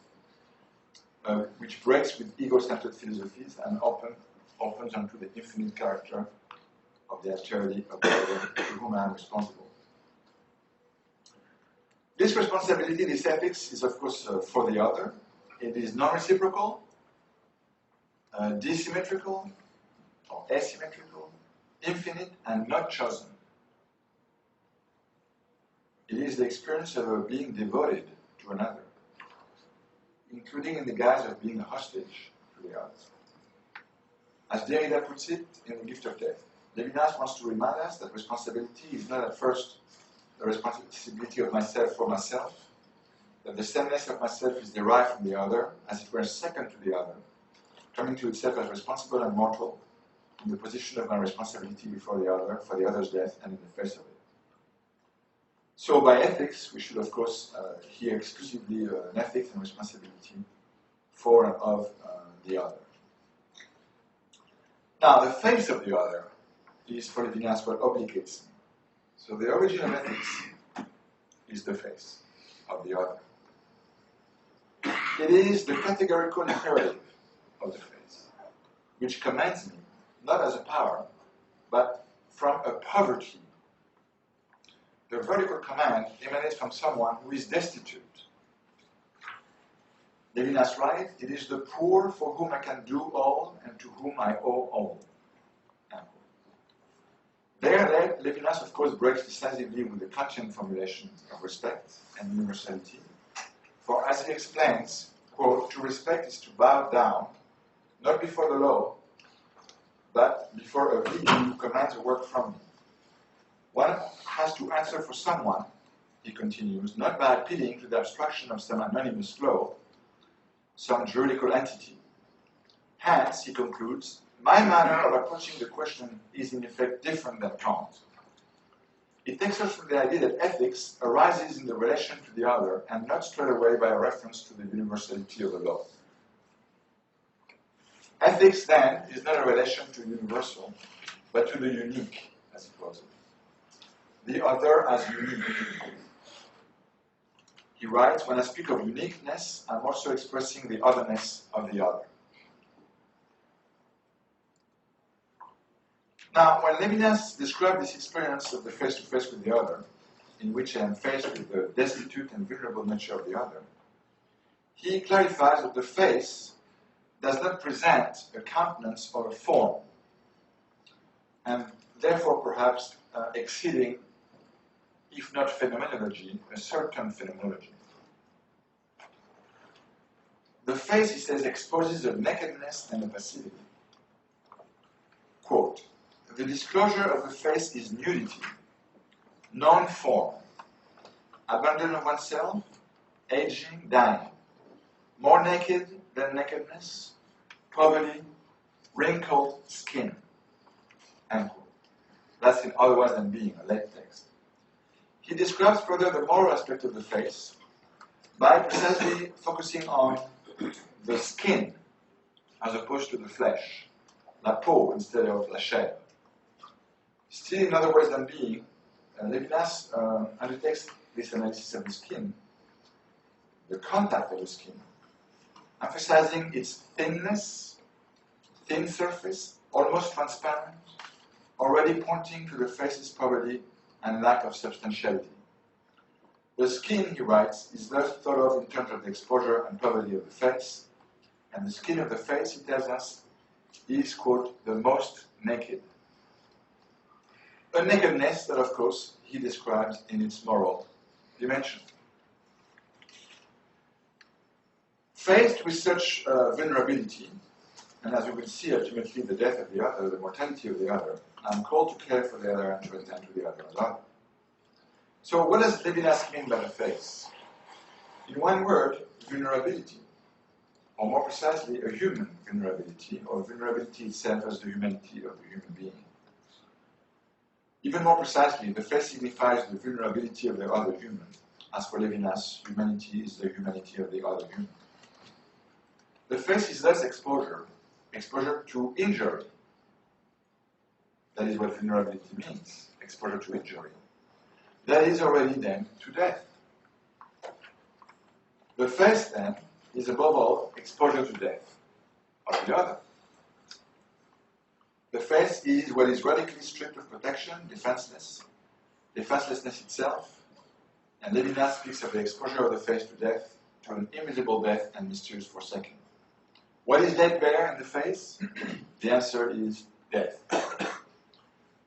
which breaks with ego-centered philosophies and opens onto the infinite character of the alterity of the other to whom I am responsible. This responsibility, this ethics, is of course for the other. It is non-reciprocal, desymmetrical, or asymmetrical, infinite, and not chosen. It is the experience of a being devoted to another, including in the guise of being a hostage to the other. As Derrida puts it in The Gift of Death, Levinas wants to remind us that responsibility is not at first the responsibility of myself for myself, that the sameness of myself is derived from the other, as it were second to the other, coming to itself as responsible and mortal, in the position of my responsibility before the other, for the other's death, and in the face of it. So by ethics, we should of course hear exclusively an ethics and responsibility for and of the other. Now, the face of the other is for Levinas what obligates me. So the origin of ethics is the face of the other. It is the categorical imperative of the face, which commands me, not as a power, but from a poverty. The vertical command emanates from someone who is destitute. Levinas writes, it is the poor for whom I can do all and to whom I owe all. There, Levinas, of course, breaks decisively with the Kantian formulation of respect and universality. For as he explains, quote, to respect is to bow down, not before the law, but before a being who commands a work from me. One has to answer for someone, he continues, not by appealing to the abstraction of some anonymous law, some juridical entity. Hence, he concludes, my manner of approaching the question is in effect different than Kant. It takes us from the idea that ethics arises in the relation to the other and not straight away by a reference to the universality of the law. Ethics, then, is not a relation to the universal, but to the unique, as he calls it. The other as unique. He writes, when I speak of uniqueness, I'm also expressing the otherness of the other. Now, when Levinas described this experience of the face-to-face with the other, in which I am faced with the destitute and vulnerable nature of the other, he clarifies that the face does not present a countenance or a form, and therefore perhaps exceeding, if not phenomenology, a certain phenomenology. The face, he says, exposes a nakedness and a passivity. Quote, the disclosure of the face is nudity, non-form, abandon of oneself, aging, dying, more naked than nakedness, poverty, wrinkled skin. End quote. That's in Otherwise Than Being, a late text. He describes further the moral aspect of the face by precisely focusing on the skin as opposed to the flesh, la peau instead of la chair. Still, in Otherwise Than Being, Levinas undertakes this analysis of the skin, the contact of the skin, emphasizing its thinness, thin surface, almost transparent, already pointing to the face's poverty and lack of substantiality. The skin, he writes, is thus thought of in terms of the exposure and poverty of the face, and the skin of the face, he tells us, is, quote, the most naked. A nakedness that, of course, he describes in its moral dimension. Faced with such vulnerability, and as we will see, ultimately the death of the other, the mortality of the other, I'm called to care for the other and to attend to the other as well. So what does Levinas mean by the face? In one word, vulnerability, or more precisely, a human vulnerability, or vulnerability itself as the humanity of the human being. Even more precisely, the face signifies the vulnerability of the other human. As for Levinas, humanity is the humanity of the other human. The face is thus exposure to injury, that is what vulnerability means, exposure to injury, that is already then to death. The face then is above all exposure to death of the other. The face is what is radically stripped of protection, defenselessness itself, and Levinas speaks of the exposure of the face to death, to an invisible death and mysterious forsaking. What is laid bare in the face? The answer is death.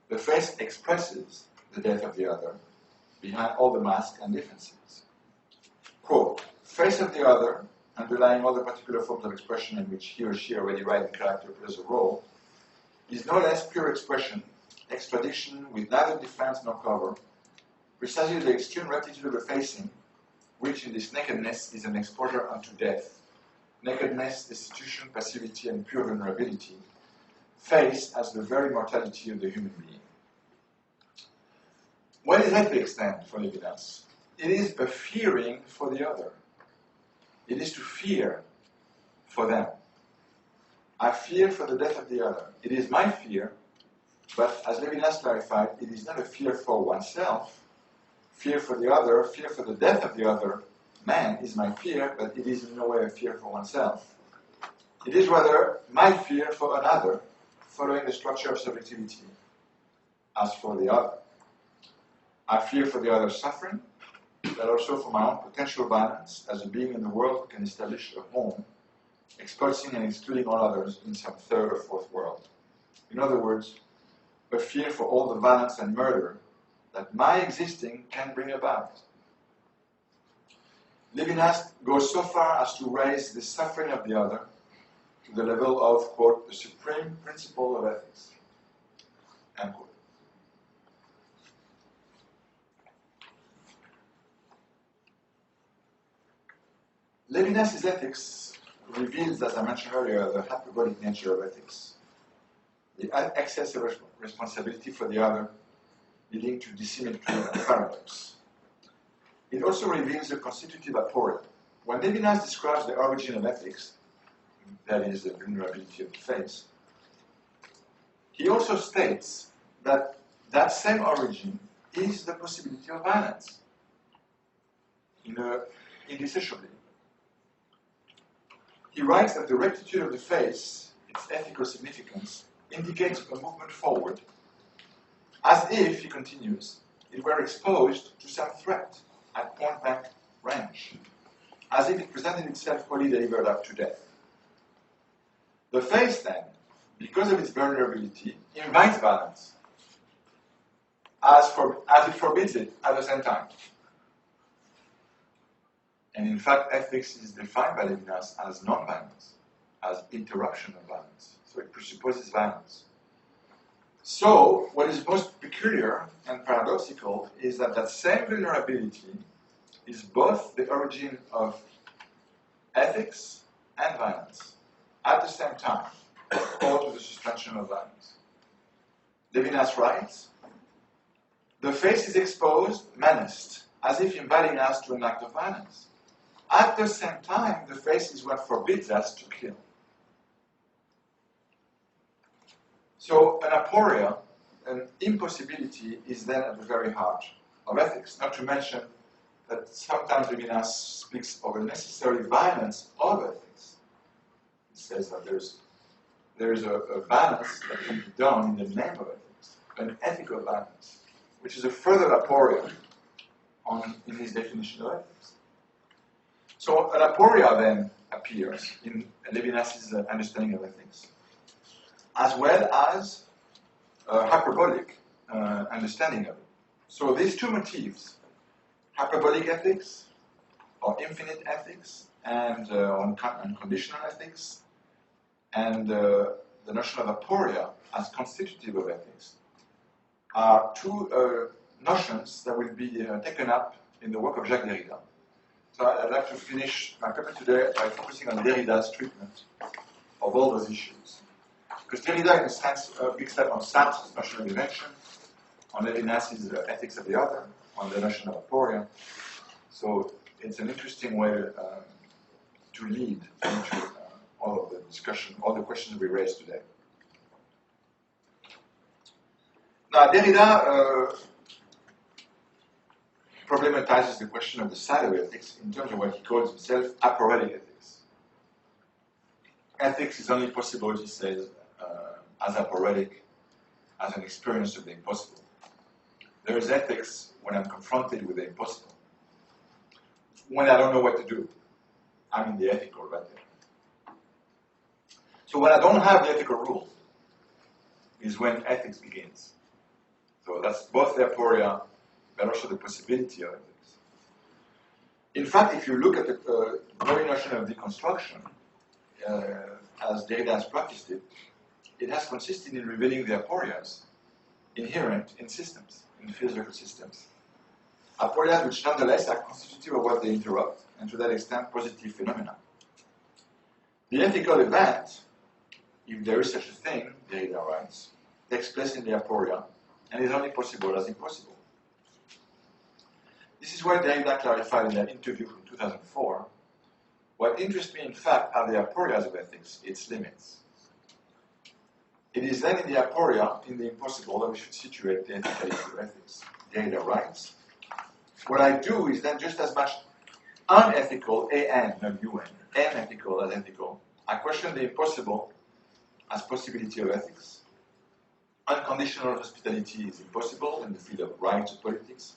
The face expresses the death of the other behind all the masks and defenses. Quote, face of the other, underlying all the particular forms of expression in which he or she already writing character plays a role, is no less pure expression, extradition with neither defense nor cover, precisely the extreme rectitude of the facing, which in this nakedness is an exposure unto death. Nakedness, destitution, passivity, and pure vulnerability, face as the very mortality of the human being. What is ethics then for Levinas? It is a fearing for the other. It is to fear for them. I fear for the death of the other. It is my fear, but as Levinas clarified, it is not a fear for oneself. Fear for the other, fear for the death of the other man is my fear, but it is in no way a fear for oneself. It is rather my fear for another, following the structure of subjectivity, as for the other. I fear for the other's suffering, but also for my own potential violence as a being in the world who can establish a home, expulsing and excluding all others in some third or fourth world. In other words, a fear for all the violence and murder that my existing can bring about. Levinas goes so far as to raise the suffering of the other to the level of, quote, the supreme principle of ethics, end quote. Levinas' ethics reveals, as I mentioned earlier, the hyperbolic nature of ethics, the excess of responsibility for the other, leading to dissymmetry and paradox. It also reveals a constitutive aporia. When Levinas describes the origin of ethics, that is the vulnerability of the face, he also states that that same origin is the possibility of violence, indissociably. He writes that the rectitude of the face, its ethical significance, indicates a movement forward, as if, he continues, it were exposed to some threat at point-blank range, as if it presented itself wholly delivered up to death. The face, then, because of its vulnerability, invites violence, as it forbids it at the same time. And in fact, ethics is defined by Levinas as non-violence, as interruption of violence. So it presupposes violence. So, what is most peculiar and paradoxical is that that same vulnerability is both the origin of ethics and violence at the same time, or to the suspension of violence. Levinas writes, the face is exposed, menaced, as if inviting us to an act of violence. At the same time, the face is what forbids us to kill. So an aporia, an impossibility, is then at the very heart of ethics. Not to mention that sometimes Levinas speaks of a necessary violence of ethics. He says that there is a violence that can be done in the name of ethics, an ethical violence, which is a further aporia in his definition of ethics. So an aporia then appears in Levinas' understanding of ethics, as well as a hyperbolic understanding of it. So these two motifs, hyperbolic ethics, or infinite ethics, and unconditional ethics, and the notion of aporia as constitutive of ethics, are two notions that will be taken up in the work of Jacques Derrida. So I'd like to finish my paper today by focusing on Derrida's treatment of all those issues. Because Derrida, in a sense, picks up on Sartre's notion of invention, on Levinas' ethics of the other, on the notion of aporia. So it's an interesting way to lead into all of the discussion, all the questions we raised today. Now, Derrida problematizes the question of the side of ethics in terms of what he calls himself aporetic ethics. Ethics is only possible, he says, as aporetic, as an experience of the impossible. There is ethics when I'm confronted with the impossible. When I don't know what to do, I'm in the ethical right there. So when I don't have the ethical rule, is when ethics begins. So that's both the aporia, but also the possibility of ethics. In fact, if you look at the very notion of deconstruction, as Derrida has practiced it, it has consisted in revealing the aporias inherent in systems, in physical systems. Aporias which nonetheless are constitutive of what they interrupt, and to that extent, positive phenomena. The ethical event, if there is such a thing, Derrida writes, takes place in the aporia, and is only possible as impossible. This is why Derrida clarified in an interview from 2004, what interests me in fact are the aporias of ethics, its limits. It is then in the aporia, in the impossible, that we should situate the ethicality of ethics. Derrida writes, what I do is then just as much unethical, A-N, not U-N, unethical as ethical. I question the impossible as possibility of ethics. Unconditional hospitality is impossible in the field of rights or politics,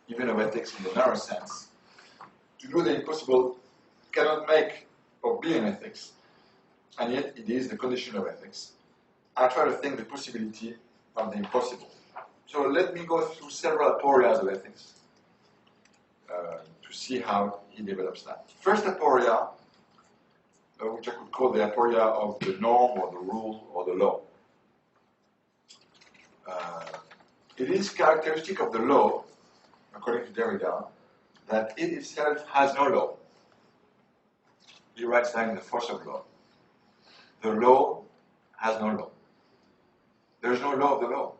even of ethics in the narrow sense. To do the impossible cannot make or be an ethics, and yet it is the condition of ethics. I try to think the possibility of the impossible. So let me go through several aporias of ethics to see how he develops that. First aporia, which I could call the aporia of the norm or the rule or the law. It is characteristic of the law, according to Derrida, that it itself has no law. He writes that in The Force of Law. The law has no law. There is no law of the law.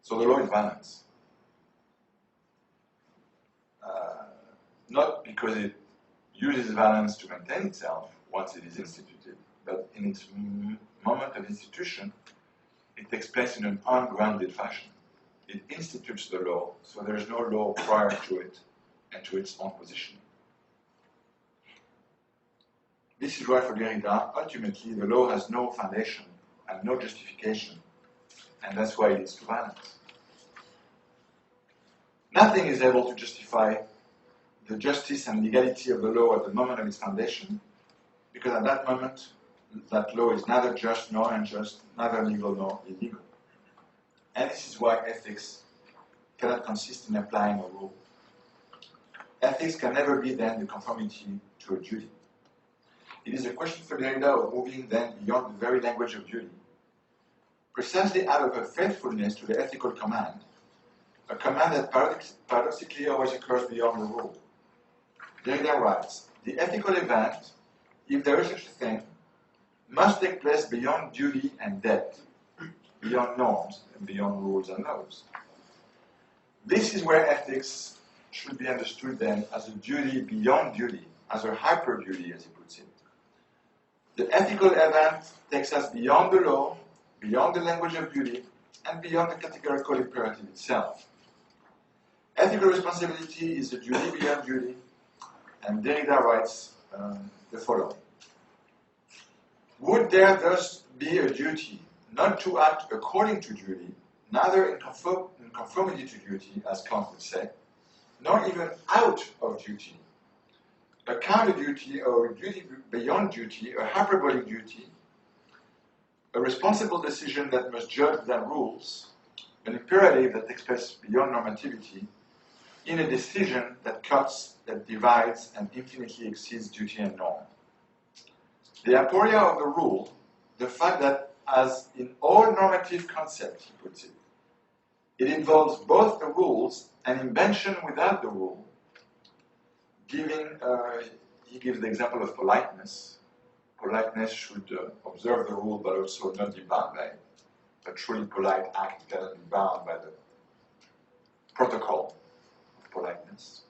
So the law is balance. Not because it uses balance to maintain itself once it is instituted, but in its moment of institution, it takes place in an ungrounded fashion. It institutes the law, so there is no law prior to it and to its own position. This is why for Derrida, ultimately, the law has no foundation and no justification, and that's why it leads to violence. Nothing is able to justify the justice and legality of the law at the moment of its foundation, because at that moment, that law is neither just nor unjust, neither legal nor illegal. And this is why ethics cannot consist in applying a rule. Ethics can never be then the conformity to a duty. It is a question for Derrida of moving then beyond the very language of duty, precisely out of a faithfulness to the ethical command, a command that paradoxically always occurs beyond the rule. Derrida writes, the ethical event, if there is such a thing, must take place beyond duty and debt, beyond norms and beyond rules and laws. This is where ethics should be understood then as a duty beyond duty, as a hyper-duty, as he puts it. The ethical event takes us beyond the law, beyond the language of duty, and beyond the categorical imperative itself. Ethical responsibility is a duty beyond duty, and Derrida writes the following. Would there thus be a duty not to act according to duty, neither in conformity to duty, as Kant would say, nor even out of duty? A counter-duty or a duty beyond duty, a hyperbolic duty, a responsible decision that must judge than rules, an imperative that takes place beyond normativity, in a decision that cuts, that divides, and infinitely exceeds duty and norm. The aporia of the rule, the fact that, as in all normative concepts, he puts it, it involves both the rules and invention without the rule, he gives the example of politeness. Politeness should observe the rule but also not be bound by it. A truly polite act cannot be bound by the protocol of politeness,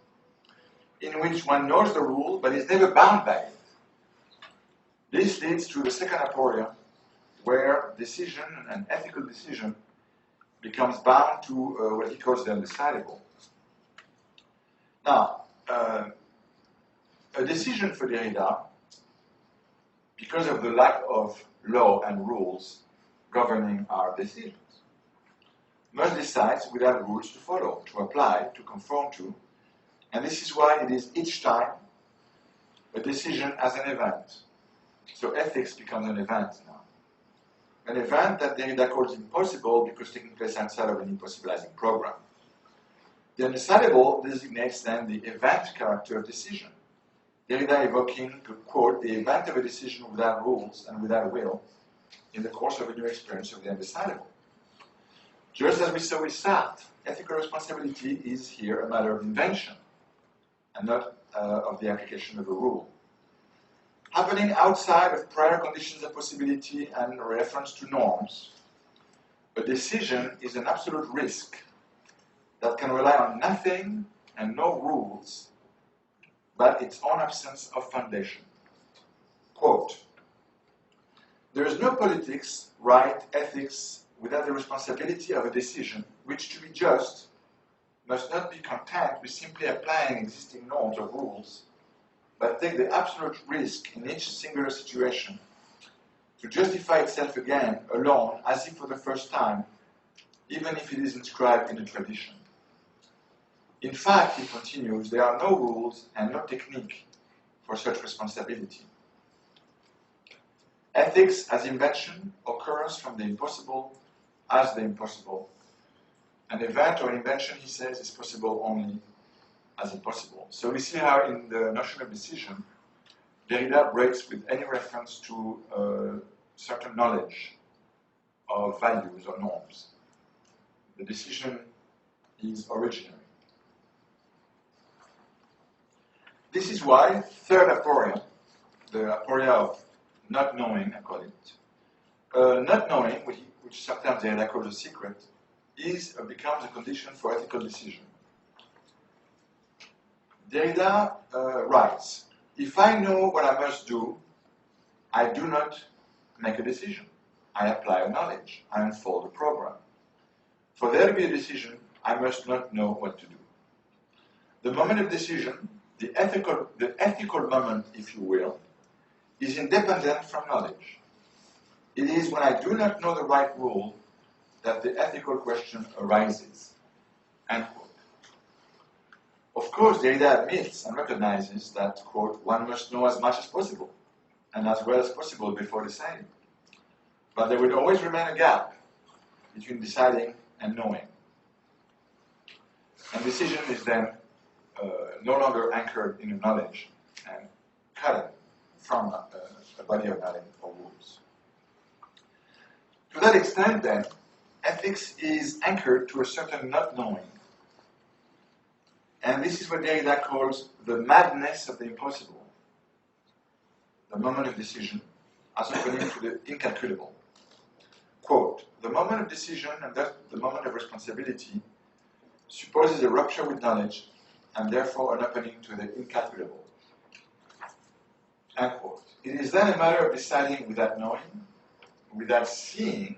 in which one knows the rule but is never bound by it. This leads to the second aporia, where decision, an ethical decision, becomes bound to what he calls the undecidable. Now, a decision for Derrida, because of the lack of law and rules governing our decisions, must decide without rules to follow, to apply, to conform to, and this is why it is each time a decision as an event. So ethics becomes an event now. An event that Derrida calls impossible because taking place outside of an impossibilizing program. The undecidable designates then the event character of decision. Derrida evoking, to quote, the event of a decision without rules and without will in the course of a new experience of the undecidable. Just as we saw with Sartre, ethical responsibility is here a matter of invention and not of the application of a rule. Happening outside of prior conditions of possibility and reference to norms, a decision is an absolute risk that can rely on nothing and no rules but its own absence of foundation. Quote, there is no politics, right, ethics, without the responsibility of a decision, which to be just, must not be content with simply applying existing norms or rules, but take the absolute risk in each singular situation to justify itself again, alone, as if for the first time, even if it is inscribed in a tradition. In fact, he continues, there are no rules and no technique for such responsibility. Ethics as invention occurs from the impossible as the impossible. An event or invention, he says, is possible only as impossible. So we see how in the notion of decision, Derrida breaks with any reference to certain knowledge of values or norms. The decision is originary. This is why third aporia, the aporia of not knowing, I call it, not knowing, which sometimes Derrida calls a secret, becomes a condition for ethical decision. Derrida writes, if I know what I must do, I do not make a decision. I apply a knowledge. I unfold a program. For there to be a decision, I must not know what to do. The moment of decision, the ethical moment, if you will, is independent from knowledge. It is when I do not know the right rule that the ethical question arises. End quote. Of course, Derrida admits and recognizes that, quote, one must know as much as possible and as well as possible before deciding. But there will always remain a gap between deciding and knowing. And decision is then no longer anchored in a knowledge and cut from a body of knowledge or rules. To that extent, then, ethics is anchored to a certain not knowing. And this is what Derrida calls the madness of the impossible, the moment of decision, as opening to the incalculable. Quote, the moment of decision and thus the moment of responsibility supposes a rupture with knowledge and therefore an opening to the incalculable. End quote. It is then a matter of deciding without knowing, without seeing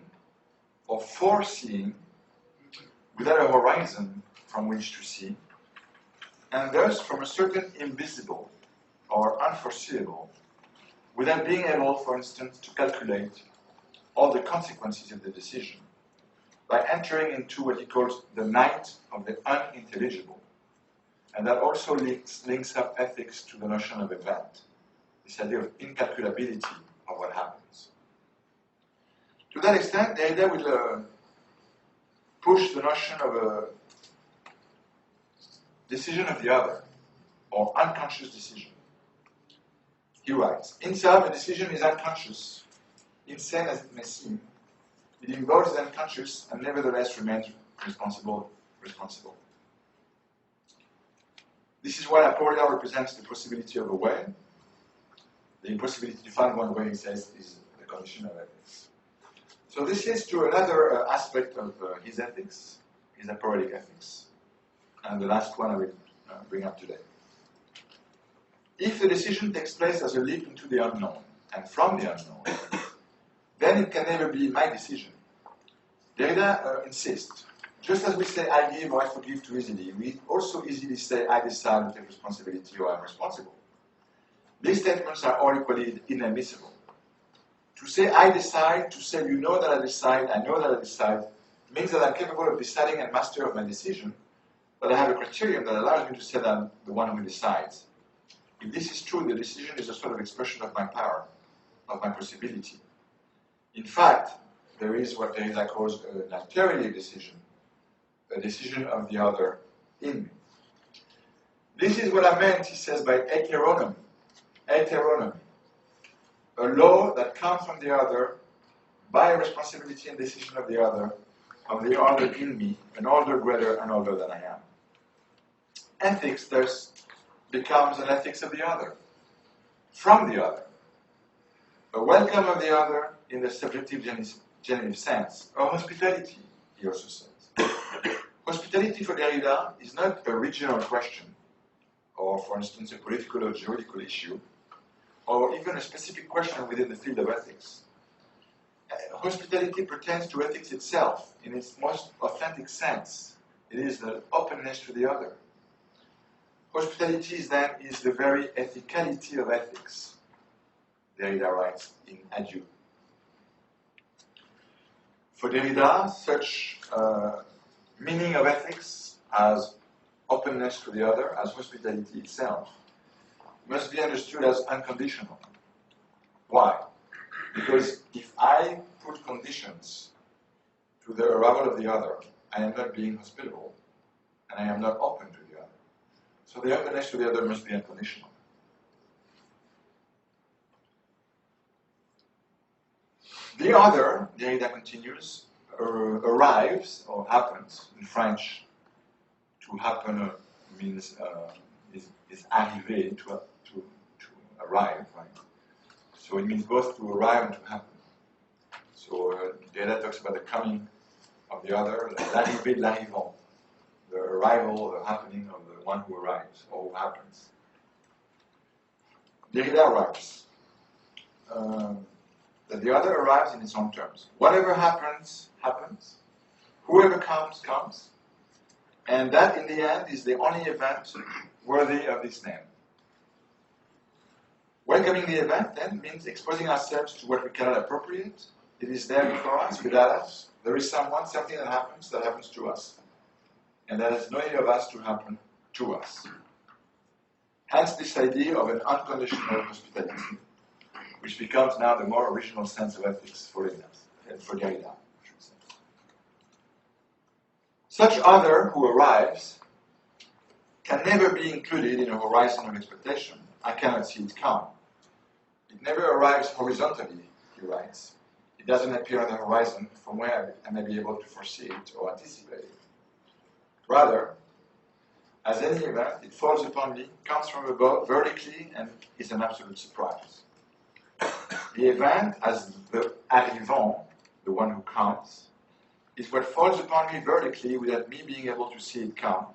or foreseeing, without a horizon from which to see, and thus from a certain invisible or unforeseeable, without being able, for instance, to calculate all the consequences of the decision, by entering into what he calls the night of the unintelligible. And that also links up ethics to the notion of event, this idea of incalculability of what happens. To that extent, Derrida will push the notion of a decision of the other, or unconscious decision. He writes, in self, a decision is unconscious, insane as it may seem. It involves the unconscious and nevertheless remains responsible. This is why aporia represents the possibility of a way. The impossibility to find one way, he says, is the condition of ethics. So this leads to another aspect of his ethics, his aporic ethics. And the last one I will bring up today. If the decision takes place as a leap into the unknown, and from the unknown, then it can never be my decision. Derrida insists, just as we say I give or I forgive too easily, we also easily say I decide to take responsibility or I'm responsible. These statements are all equally inadmissible. To say I decide, to say you know that I decide, I know that I decide, means that I'm capable of deciding and master of my decision, but I have a criterion that allows me to say that I'm the one who decides. If this is true, the decision is a sort of expression of my power, of my possibility. In fact, there is what Derrida calls an alternative decision, a decision of the other in me. This is what I meant, he says, by heteronomy. Heteronomy. A law that comes from the other by a responsibility and decision of the other in me, an order greater and older than I am. Ethics, thus, becomes an ethics of the other, from the other. A welcome of the other in the subjective genitive sense, or hospitality, he also says. Hospitality for Derrida is not a regional question, or, for instance, a political or juridical issue, or even a specific question within the field of ethics. Hospitality pertains to ethics itself in its most authentic sense. It is the openness to the other. Hospitality is the very ethicality of ethics, Derrida writes in Adieu. For Derrida, such meaning of ethics as openness to the other, as hospitality itself, must be understood as unconditional. Why? Because if I put conditions to the arrival of the other, I am not being hospitable, and I am not open to the other. So the openness to the other must be unconditional. The other, Derrida continues, arrives or happens. In French, to happen means is arriver, to arrive, right? So it means both to arrive and to happen. So Derrida talks about the coming of the other, l'arrivée de l'arrivant, the arrival, the happening of the one who arrives or who happens. Derrida writes that the other arrives in its own terms. Whatever happens, happens. Whoever comes, comes. And that, in the end, is the only event worthy of this name. Welcoming the event, then, means exposing ourselves to what we cannot appropriate. It is there before us, without us. There is something that happens to us. And that has no need of us to happen to us. Hence this idea of an unconditional hospitality, which becomes now the more original sense of ethics for Derrida, I should say. Such other who arrives can never be included in a horizon of expectation. I cannot see it come. It never arrives horizontally, he writes. It doesn't appear on the horizon from where I may be able to foresee it or anticipate it. Rather, as any event, it falls upon me, comes from above vertically, and is an absolute surprise. The event, as the arrivant, the one who comes, is what falls upon me vertically without me being able to see it come.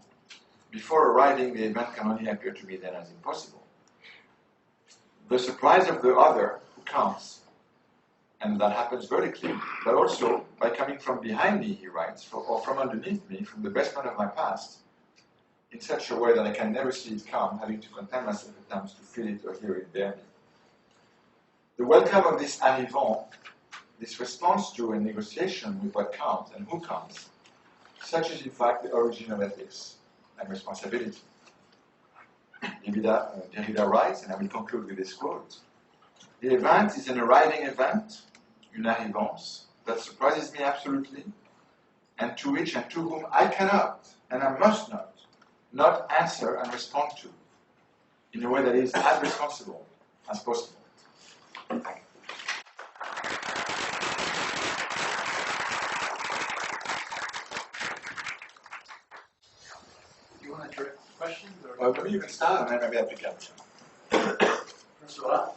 Before arriving, the event can only appear to me then as impossible. The surprise of the other who comes, and that happens vertically, but also by coming from behind me, he writes, or from underneath me, from the basement of my past, in such a way that I can never see it come, having to content myself at times to feel it or hear it bear me. The welcome of this arrivant, this response to a negotiation with what comes and who comes, such is in fact the origin of ethics and responsibility. Derrida writes, and I will conclude with this quote, the event is an arriving event, une arrivance, that surprises me absolutely, and to which and to whom I cannot, and I must not answer and respond to, in a way that is as responsible as possible. Thank you. Do you want to direct questions? Well, maybe you can start, and then maybe I pick up. François?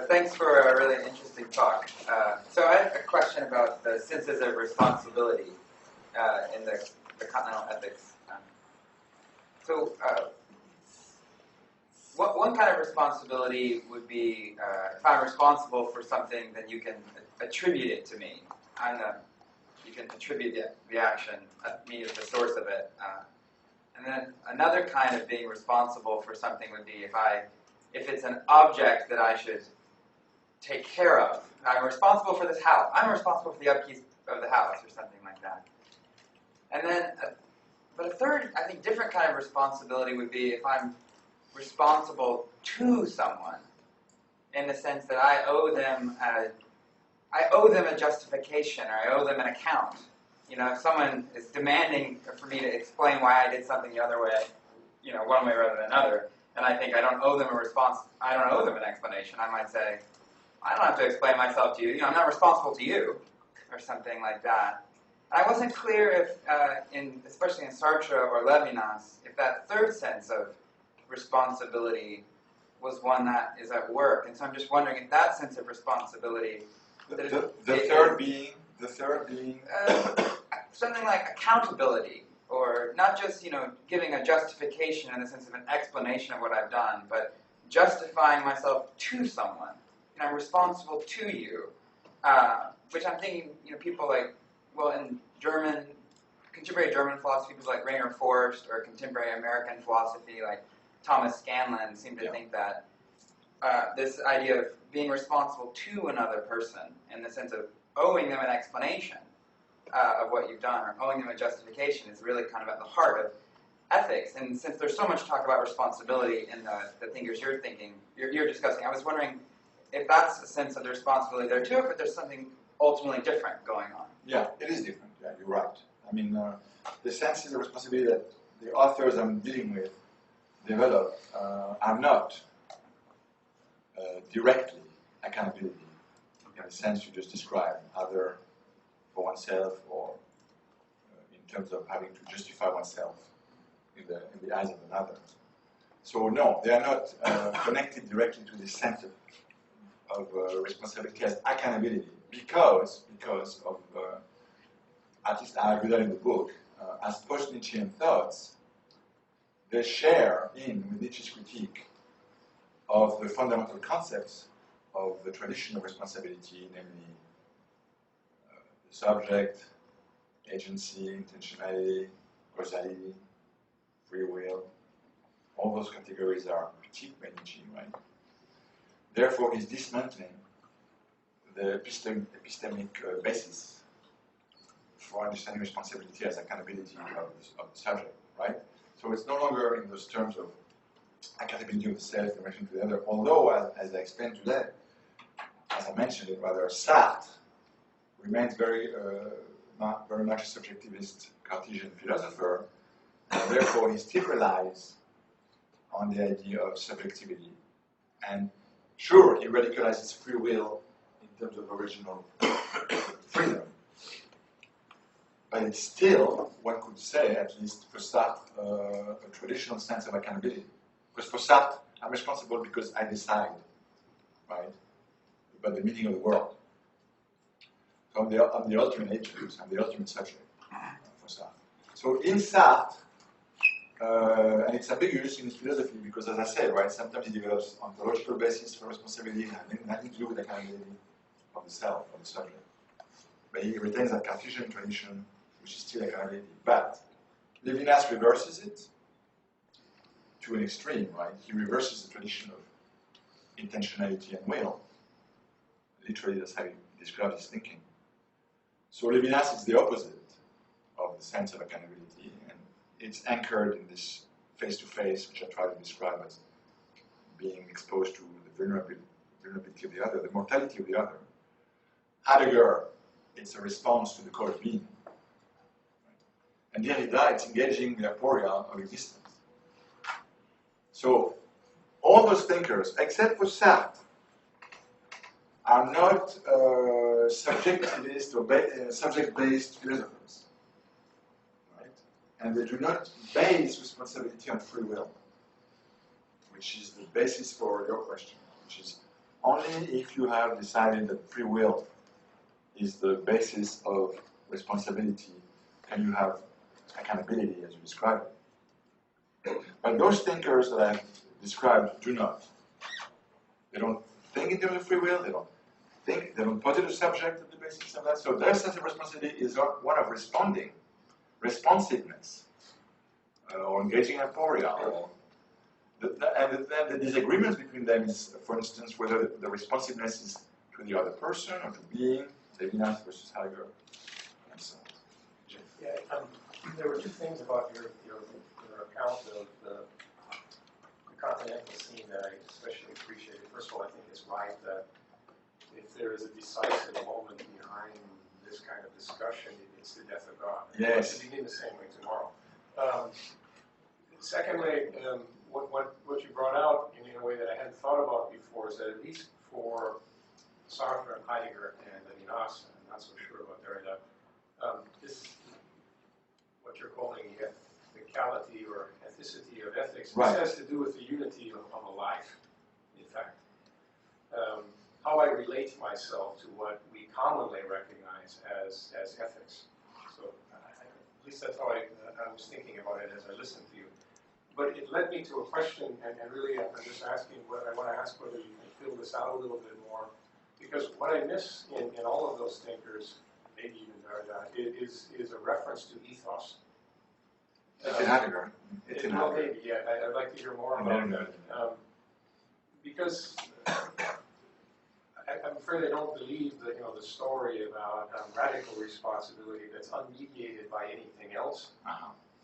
Thanks for a really interesting talk. So I have a question about the senses of responsibility in the Continental Ethics. one kind of responsibility would be if I'm responsible for something, then you can attribute it to me. You can attribute the action, me as the source of it. And then another kind of being responsible for something would be if it's an object that I should take care of. I'm responsible for this house. I'm responsible for the upkeep of the house, or something like that. And then, but a third, I think, different kind of responsibility would be if I'm responsible to someone, in the sense that I owe them a justification, or I owe them an account. You know, if someone is demanding for me to explain why I did something the other way, you know, one way rather than another, and I think I don't owe them a response, I don't owe them an explanation, I might say, I don't have to explain myself to you, I'm not responsible to you, or something like that. And I wasn't clear if, especially in Sartre or Levinas, if that third sense of responsibility was one that is at work. And so I'm just wondering if that sense of responsibility... The third being something like accountability, or not just, you know, giving a justification in the sense of an explanation of what I've done, but justifying myself to someone. And I'm responsible to you, which I'm thinking, you know, people like, well, in contemporary German philosophy, people like Rainer Forst, or contemporary American philosophy like Thomas Scanlon seem to think that this idea of being responsible to another person in the sense of owing them an explanation of what you've done, or owing them a justification, is really kind of at the heart of ethics. And since there's so much talk about responsibility in the thinkers you're discussing, I was wondering if that's a sense of the responsibility there too, but there's something ultimately different going on. Yeah, it is different. Yeah, you're right. I mean, the sense of the responsibility that the authors I'm dealing with develop are not directly accountability in the sense you just described, either for oneself or in terms of having to justify oneself in the eyes of another. So no, they are not connected directly to the sense of responsibility as accountability because of, at least I argue that in the book, as post-Nietzschean thoughts, they share with Nietzsche's critique of the fundamental concepts of the tradition of responsibility, namely the subject, agency, intentionality, causality, free will. All those categories are critiqued by Nietzsche, right? Therefore, he's dismantling the epistemic basis for understanding responsibility as accountability of the subject, right? So it's no longer in those terms of accountability of the self in relation to the other, although, as I explained today, as I mentioned it rather, Sartre remains very much a subjectivist Cartesian philosopher, and therefore he still relies on the idea of subjectivity. And sure, he radicalizes free will in terms of original freedom, but it's still, one could say, at least for Sartre, a traditional sense of accountability. Because for Sartre, I'm responsible because I decide, right, about the meaning of the world. So I'm the ultimate agent, I'm the ultimate subject for Sartre. So in Sartre, and it's ambiguous in his philosophy because, as I said, right, sometimes he develops ontological basis for responsibility, having nothing to do with accountability of the self, of the subject. But he retains that Cartesian tradition, which is still accountability. But Levinas reverses it to an extreme, right? He reverses the tradition of intentionality and will. Literally, that's how he describes his thinking. So Levinas is the opposite of the sense of accountability, and it's anchored in this face-to-face, which I try to describe as being exposed to the vulnerability of the other, the mortality of the other. Heidegger, it's a response to the core of being. And Derrida, it's engaging the aporia of existence. So, all those thinkers, except for Sartre, are not subjectivist or subject-based philosophers. Right? And they do not base responsibility on free will, which is the basis for your question, which is only if you have decided that free will is the basis of responsibility can you have accountability as you describe it. But those thinkers that I've described do not. They don't think in terms of free will, they don't posit a subject at the basis of that. So their sense of responsibility is one of responding, responsiveness, or engaging aporia. And the disagreements between them is, for instance, whether the responsiveness is to the other person or to being, Levinas versus Heidegger, and so on. Yeah, there were two things about your account of the continental scene that I especially appreciated. First of all, I think it's right that if there is a decisive moment behind this kind of discussion, it's the death of God. Yes. To begin the same way tomorrow. Secondly, what you brought out in a way that I hadn't thought about before is that at least for Sartre and Heidegger and Levinas, I'm not so sure about Derrida, this what you're calling the ethicality or ethicity of ethics, right. This has to do with the unity of a life, in fact. How I relate myself to what we commonly recognize as ethics. So at least that's how I was thinking about it as I listened to you. But it led me to a question, and really I'm just asking, I want to ask whether you can fill this out a little bit more, because what I miss in all of those thinkers, maybe even Derrida, is a reference to ethos. It's in Heidegger. It's in Well, Heidegger. maybe, yeah. I'd like to hear more about that. Because I'm afraid I don't believe that, the story about radical responsibility that's unmediated by anything else.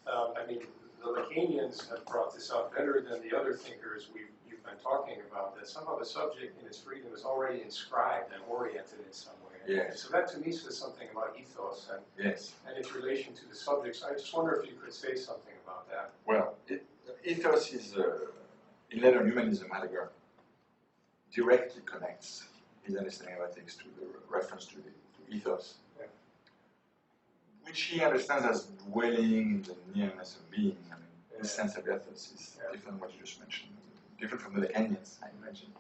I mean, the Lacanians have brought this out better than the other thinkers you've been talking about, that somehow the subject in its freedom is already inscribed and oriented in some way. Yes. So that to me says something about ethos and its relation to the subjects. I just wonder if you could say something about that. Well, ethos is, in later humanism, Heidegger directly connects his understanding of ethics to the reference to ethos, which he understands as dwelling in the nearness of being. I mean, his sense of ethos is different from what you just mentioned, different from the Lacanians, I imagine.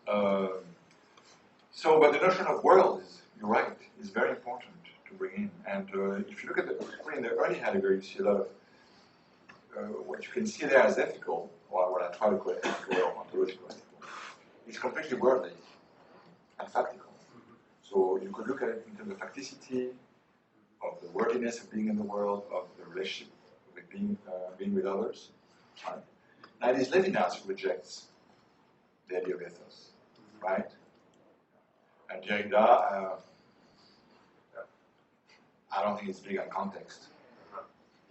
But the notion of world is, you're right, is very important to bring in. And if you look at in the early Heidegger, you see a lot of what you can see there as ethical, or what I try to call ethical or ontological ethical, is completely worldly and factical. So you could look at it in terms of facticity, of the worthiness of being in the world, of the relationship with being with others. Right? Now it is Levinas who rejects the idea of ethos, right? And Derrida, I don't think it's big on context.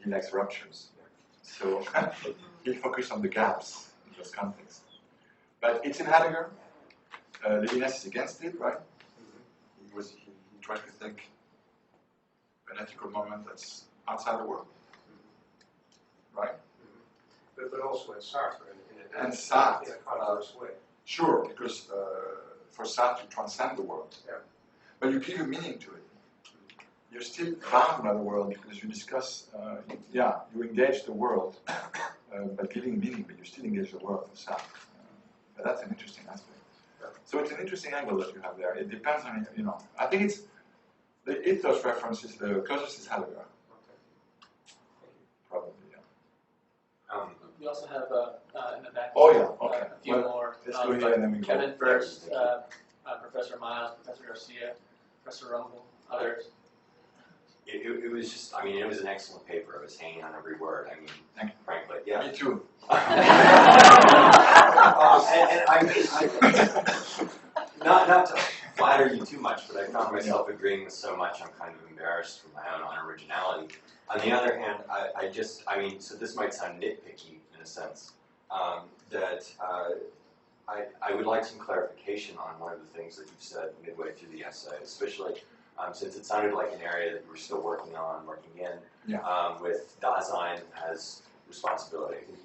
He likes ruptures. So he'll focus on the gaps in those contexts. But it's in Heidegger. Levinas is against it, right? He tried to think an ethical moment that's outside the world, right? But also in Sartre, in Sartre, a converse way. Sure, because for Sartre to transcend the world, but you give a meaning to it. You're still bound by the world because you discuss, you engage the world by giving meaning, but you still engage the world for Sartre. But that's an interesting aspect. So it's an interesting angle that you have there. It depends on, I think it's, the ethos reference is the closest is Heidegger. Probably, We also have in the back a few more. Let's go ahead and then we go. Kevin first, Professor Miles, Professor Garcia, Professor Rumble, others. It was just, it was an excellent paper. I was hanging on every word. Frankly, Me too. Not to flatter you too much, but I found myself agreeing with so much, I'm kind of embarrassed for my own unoriginality. On the other hand, so this might sound nitpicky in a sense, that I would like some clarification on one of the things that you've said midway through the essay, especially since it sounded like an area that you were still working in, with Dasein as responsibility. I think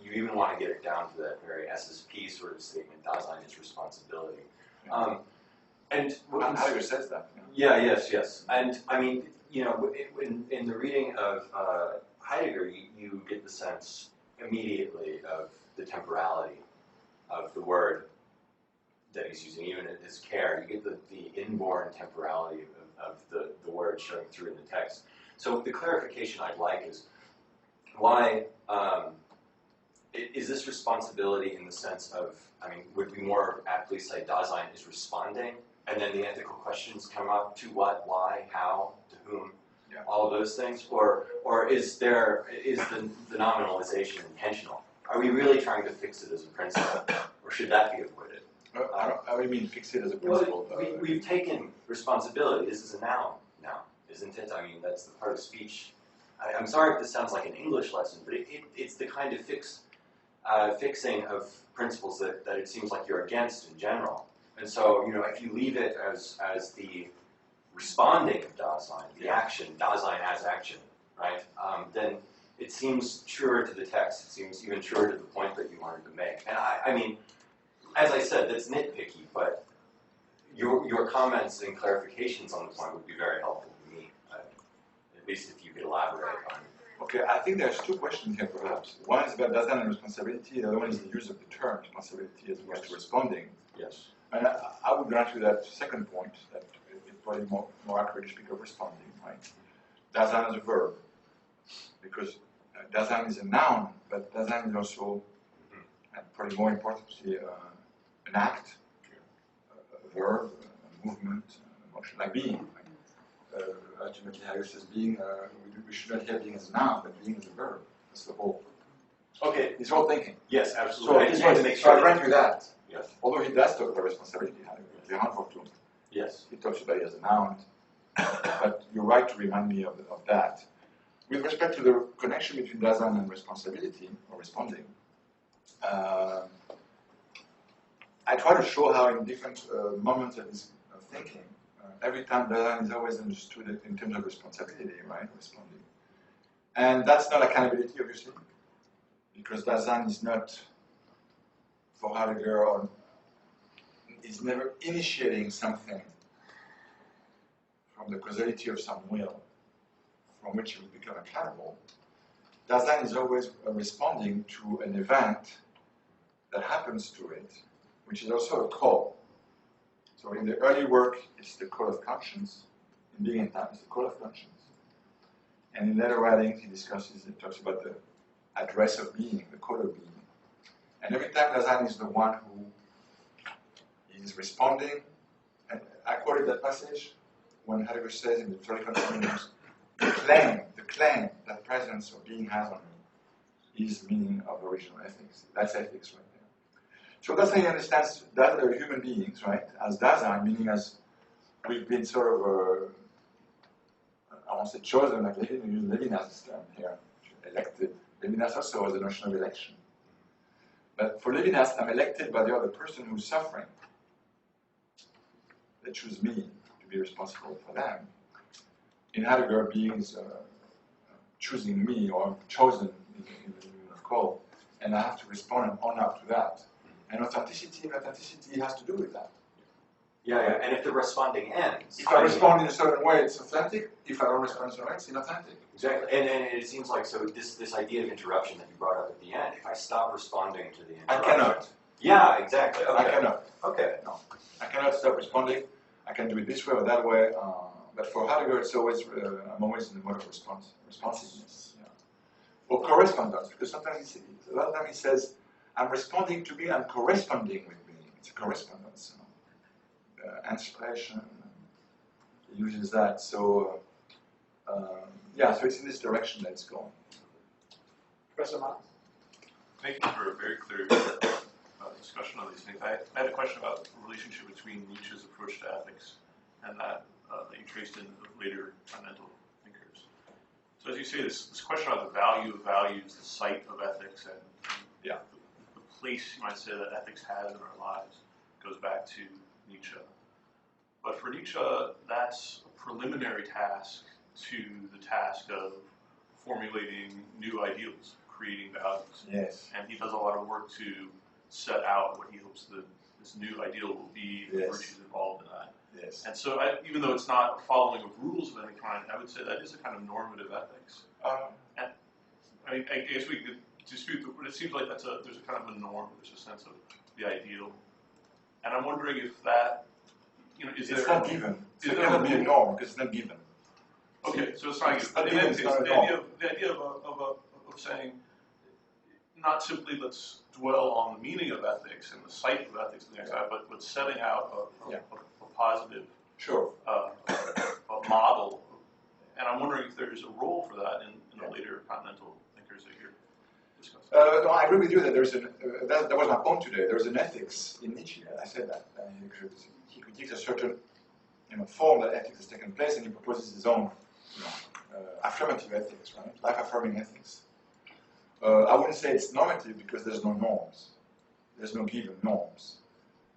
you even want to get it down to that very SSP sort of statement, Dasein is responsibility. And Heidegger says that. Yes. And in the reading of Heidegger, you get the sense immediately of the temporality of the word that he's using, even in his care. You get the inborn temporality of the word showing through in the text. So the clarification I'd like is why, is this responsibility in the sense of, I mean, would we more aptly say Dasein is responding, and then the ethical questions come up: to what, why, how, to whom, all of those things, or is the nominalization intentional? Are we really trying to fix it as a principle, or should that be avoided? How do you mean fix it as a principle? Well, we've taken responsibility. This is a noun now, isn't it? I mean, that's the part of speech. I'm sorry if this sounds like an English lesson, but it's the kind of fixing of principles that it seems like you're against in general. And so, if you leave it as the responding of Dasein, the action, Dasein as action, right? Then it seems truer to the text. It seems even truer to the point that you wanted to make. And I mean, as I said, that's nitpicky, but your comments and clarifications on the point would be very helpful to me, at least if you could elaborate on it. Okay, I think there's two questions here, perhaps. One is about Dasein and responsibility. The other one is the use of the term responsibility as opposed to responding. Yes. And I would grant you that second point, that it's probably more accurate to speak of responding, right? Dasein is a verb, because Dasein is a noun, but Dasein is also, and probably more importantly, an act, a verb, a movement, an emotion, like being. Right? Ultimately, Heidegger says being, we should not hear being as a noun, but being as a verb. That's the whole. Okay. His whole thinking. Yes, absolutely. So I just wanted to make so I sure. grant you that. Yes. Although he does talk about responsibility, Heidegger, Yes. he talks about it as a noun, but you're right to remind me of that. With respect to the connection between Dasein and responsibility, or responding, I try to show how in different moments of this thinking, every time Dasein is always understood in terms of responsibility, right, responding. And that's not accountability, obviously, because Dasein is not, for Heidegger, or is never initiating something from the causality of some will, from which it will become accountable. Dasein is always responding to an event that happens to it, which is also a call. So in the early work, it's the call of conscience. In Being and Time, it's the call of conscience. And in later writings, he talks about the address of being, the call of being. And every time Dasein is the one who is responding, and I quoted that passage when Heidegger says in the theoretical terms, the claim that presence of being has on me is the meaning of original ethics. That's ethics right there. So that's how he understands that human beings, right, as Dasein, meaning as we've been sort of, I won't say chosen, like Levinas' term here, elected. Levinas also has a notion of election. But for Levinas, I'm elected by the other person who's suffering. They choose me to be responsible for them. In Heidegger, being is choosing me, or chosen in the meaning of call, and I have to respond and own up to that. And authenticity has to do with that. Yeah, and if the responding ends... If I respond in a certain way, it's authentic. If I don't respond in a certain way, it's inauthentic. Exactly, and it seems like, so this idea of interruption that you brought up at the end, if I stop responding to the interruption... I cannot. Yeah, exactly. Okay. I cannot. Okay. No. I cannot stop responding. I can do it this way or that way. But for Heidegger, it's always, I'm always in the mode of responsiveness. Yeah. Or correspondence, because sometimes a lot of time he says, I'm responding to being, I'm corresponding with being. It's a correspondence. Inspiration, he uses that. So, yeah, so it's in this direction that it's going. Professor Martin? Thank you for a very clear discussion on these things. I had a question about the relationship between Nietzsche's approach to ethics and that you traced in later Continental thinkers. So as you say, this question about the value of values, the site of ethics, and yeah, the place, you might say, that ethics has in our lives goes back to Nietzsche. But for Nietzsche, that's a preliminary task to the task of formulating new ideals, creating values. Yes. And he does a lot of work to set out what he hopes this new ideal will be, the virtues involved in that. Yes. And so even though it's not a following of rules of any kind, I would say that is a kind of normative ethics. And I guess we could dispute, but it seems like there's a kind of a norm, there's a sense of the ideal. And I'm wondering if that, is it's there... not given. It cannot be a norm, because it's not given. Okay, so it's not given. But the idea of saying, not simply let's dwell on the meaning of ethics and the site of ethics and things like that, but setting out a positive Sure. A model. And I'm wondering if there's a role for that in the later continental thinkers that you're discussing. No, I agree with you that there's that was my point today. There's an ethics in Nietzsche. I said that. He critiques a certain form that ethics has taken place, and he proposes his own affirmative ethics, right? Life-affirming ethics. I wouldn't say it's normative because there's no norms. There's no given norms.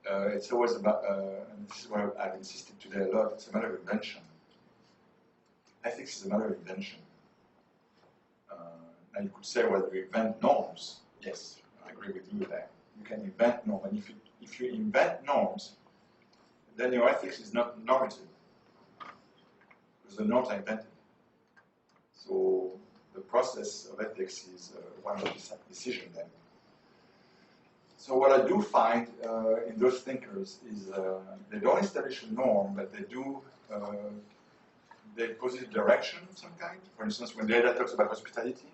It's always about, and this is where I've insisted today a lot, it's a matter of invention. Ethics is a matter of invention. Now you could say, well, you invent norms. Yes, I agree with you there. You can invent norms, and if you invent norms, then your ethics is not normative, because the norms are invented. So the process of ethics is one of the decision then. So what I do find in those thinkers is they don't establish a norm, but they posit a direction of some kind. For instance, when Derrida talks about hospitality,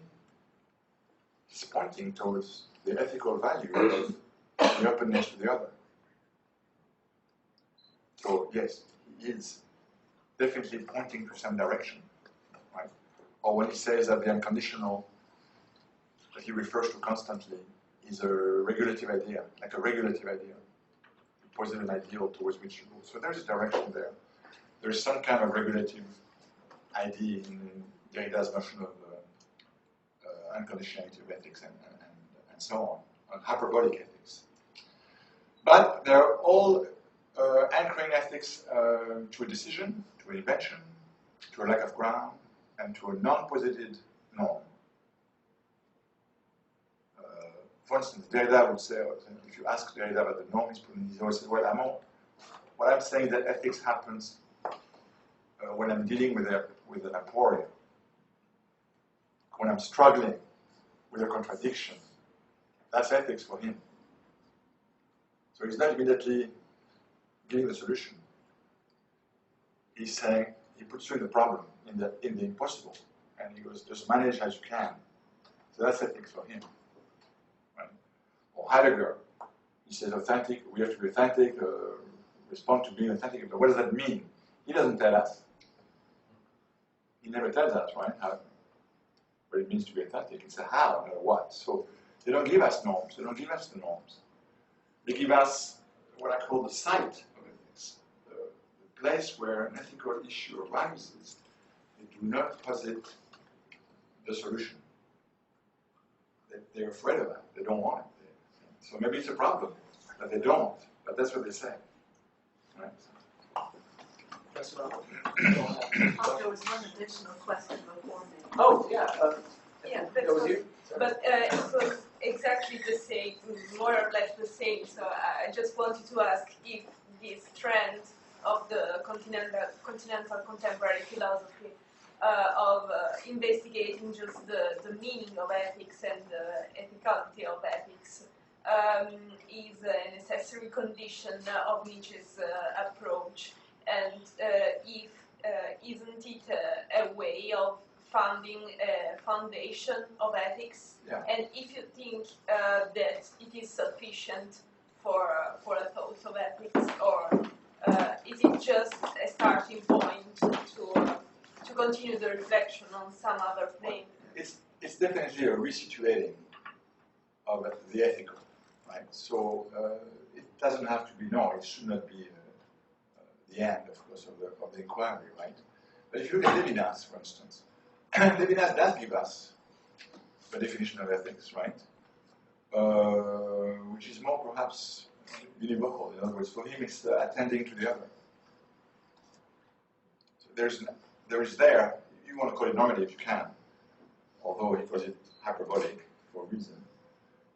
he's pointing towards the ethical value of the openness to the other. So yes, he is definitely pointing to some direction, right? Or when he says that the unconditional that he refers to constantly is a regulative idea, like a regulative idea. You posit an ideal towards which you go. So there's a direction there. There's some kind of regulative idea in Derrida's notion of unconditionality of ethics and so on hyperbolic ethics. But they're all anchoring ethics to a decision, to an invention, to a lack of ground, and to a non-posited norm. For instance, Derrida would say, if you ask Derrida about the norm, he's always say, well, what I'm saying is that ethics happens when I'm dealing with an aporia, when I'm struggling with a contradiction. That's ethics for him. So he's not immediately giving the solution. He's saying, he puts you in the problem, in the impossible, and he goes, just manage as you can. So that's ethics for him. Right? Or Heidegger, he says authentic, we have to be authentic, respond to being authentic. But what does that mean? He doesn't tell us. He never tells us, right? How, what it means to be authentic. It's a how, not a what. So they don't give us norms. They don't give us the norms. They give us what I call the site of ethics, the place where an ethical issue arises. They do not posit the solution. They're afraid of that. They don't want it. So maybe it's a problem that they don't, but that's what they say. Right? There was one additional question before me. Oh, yeah. Yeah, that was you. But it was exactly the same, more or less the same. So I just wanted to ask if this trend of the continental contemporary philosophy of investigating just the meaning of ethics and the ethicality of ethics is a necessary condition of Nietzsche's approach, and if isn't it a way of founding a foundation of ethics? Yeah. And if you think that it is sufficient for a thought of ethics, or is it just a starting point to continue the reflection on some other plane? It's definitely a resituating of the ethical, right? So it doesn't have to be, no, it should not be the end, of course, of the inquiry, right? But if you look at Levinas, for instance, Levinas does give us a definition of ethics, right? Which is more perhaps univocal. In other words, for him, it's attending to the other. So there is there, you want to call it normative, you can, although he calls it hyperbolic for a reason.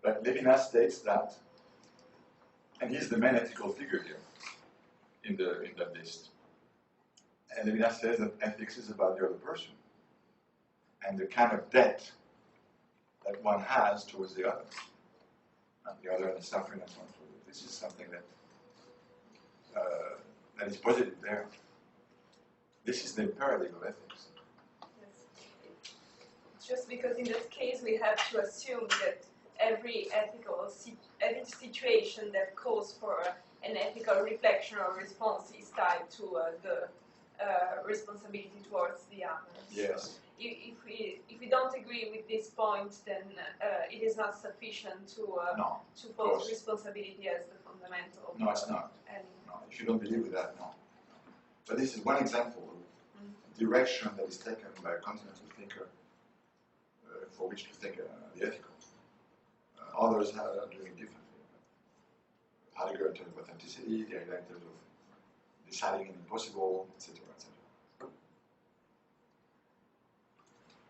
But Levinas states that, and he's the main ethical figure here in that list. And Levinas says that ethics is about the other person and the kind of debt that one has towards the other, and the other and the suffering and so on. So this is something that is positive there. This is the imperative of ethics. Yes. Just because in that case we have to assume that every every situation that calls for an ethical reflection or response is tied to the responsibility towards the others. Yes. If we don't agree with this point, then it is not sufficient to pose responsibility as the fundamental. No, it's not. No, if you don't believe with that, no. But this is one example of direction that is taken by a continental thinker for which to think the ethical. Others are doing it differently. Heidegger in terms of authenticity, Derrida in terms of deciding an impossible, etc., etc.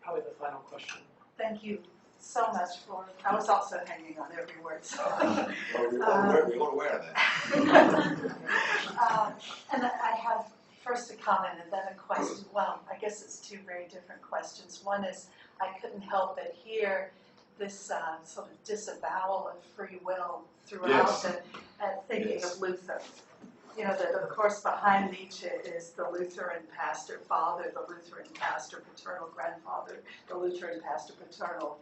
Probably the final question. Thank you so much for, I was also hanging on every word. So. We all aware of that. And I have first a comment and then a question. Well, I guess it's two very different questions. One is, I couldn't help but hear this sort of disavowal of free will throughout the thinking of Luther. You know, that of course behind Nietzsche is the Lutheran pastor father, the Lutheran pastor paternal grandfather, the Lutheran pastor paternal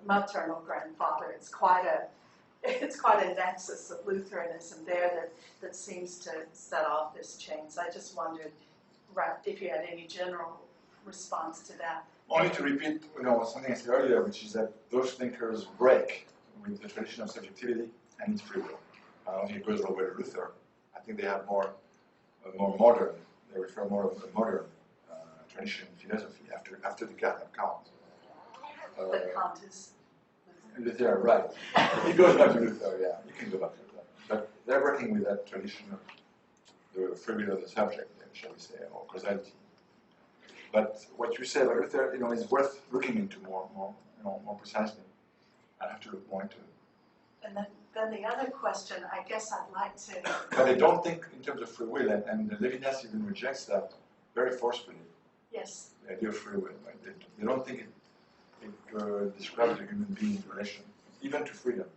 maternal grandfather. It's quite a nexus of Lutheranism there that seems to set off this chain. So I just wondered if you had any general response to that. Only to repeat, something I said earlier, which is that those thinkers break with the tradition of subjectivity and its free will. I don't think it goes all the way to Luther. I think they have more modern. They refer more of the modern tradition in philosophy after Descartes and Kant. But Kant is Luther, right? It goes back to Luther. Yeah, you can go back to Luther. But they're working with that tradition of the free will of the subject, shall we say, or causality. But what you say about Luther, is worth looking into more precisely. I have to look more into it. And then the other question, I guess I'd like to... But they don't think in terms of free will, and Levinas even rejects that very forcefully. Yes. The idea of free will. Right? They don't think it describes a human being's relation, even to freedom.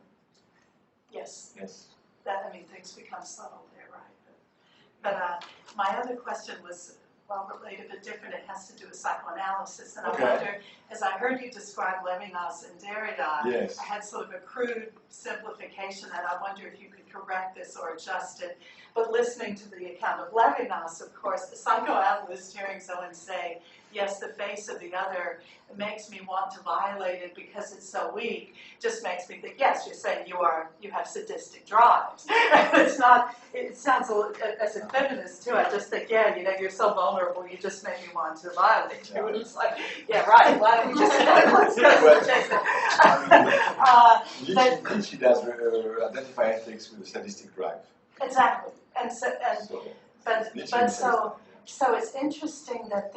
Yes. Yes. Things become subtle there, right? But my other question was, related but different. It has to do with psychoanalysis. And I wonder, as I heard you describe Levinas and Derrida, I had sort of a crude simplification, and I wonder if you could correct this or adjust it. But listening to the account of Levinas, of course, the psychoanalyst hearing someone say, yes, the face of the other makes me want to violate it because it's so weak, just makes me think, yes, you're saying you have sadistic drives. It's not, it sounds a little, as a feminist too, I just think, you're so vulnerable, you just make me want to violate you. And it's like, right, why don't we just let's go Nietzsche does identify ethics with a sadistic drive. Exactly. So it's interesting that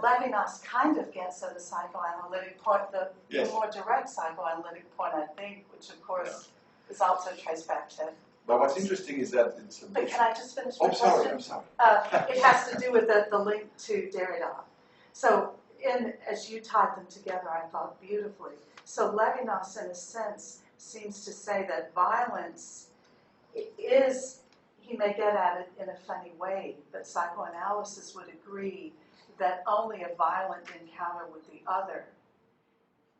Levinas kind of gets at a psychoanalytic point, the more direct psychoanalytic point, I think, which of course is also traced back to. But what's interesting is that it's. But can I just finish my question? I'm sorry. It has to do with the link to Derrida. So, as you tied them together, I thought beautifully. So Levinas, in a sense, seems to say that violence is, he may get at it in a funny way, but psychoanalysis would agree that only a violent encounter with the other,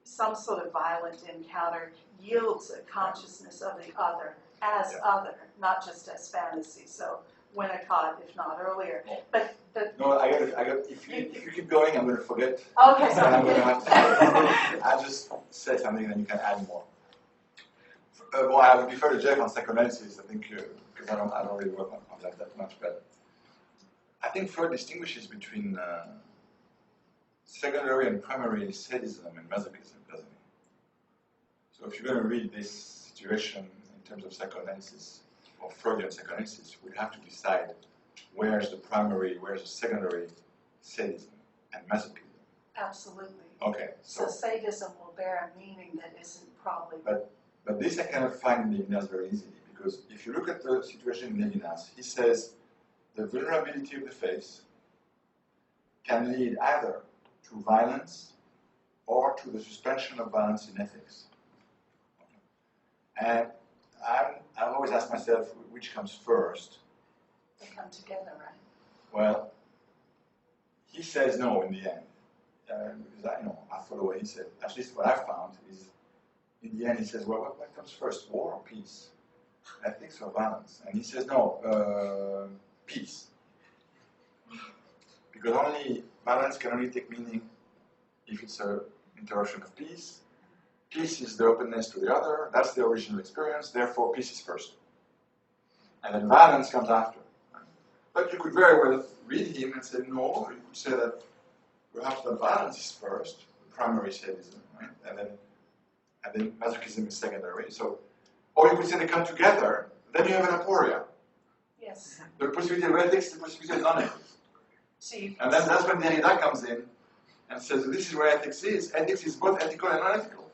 some sort of violent encounter, yields a consciousness of the other as other, not just as fantasy. So Winnicott, if not earlier. But no, I got. If you keep going, I'm going to forget. Okay, so I'm going to have to. I'll just say something, and then you can add more. I would defer to Jeff on psychoanalysis, I think, because I don't really work on that much. But I think Freud distinguishes between secondary and primary sadism and masochism, doesn't he? So if you're going to read this situation in terms of psychoanalysis, or Freudian psychoanalysis, we have to decide where's the primary, where's the secondary sadism and masochism. Absolutely. Okay. So sadism will bear a meaning that isn't probably... But this I cannot find in Levinas very easily, because if you look at the situation in Levinas, he says the vulnerability of the face can lead either to violence or to the suspension of violence in ethics. And I've always asked myself, which comes first? They come together, right? Well, he says no in the end. Because I follow what he said. At least what I found is in the end he says, well, what comes first, war or peace? Ethics or balance? And he says, no, peace. Because only balance can only take meaning if it's an interruption of peace. Peace is the openness to the other, that's the original experience, therefore peace is first. And then balance comes after. But you could very well read him and say, no, you could say that perhaps the balance is first, primary sadism, right? And then masochism is secondary. So, or you could say they come together, then you have an aporia. Yes. The possibility of ethics, the possibility of non-ethics. And then that's when Derrida comes in and says, this is where ethics is. Ethics is both ethical and non-ethical.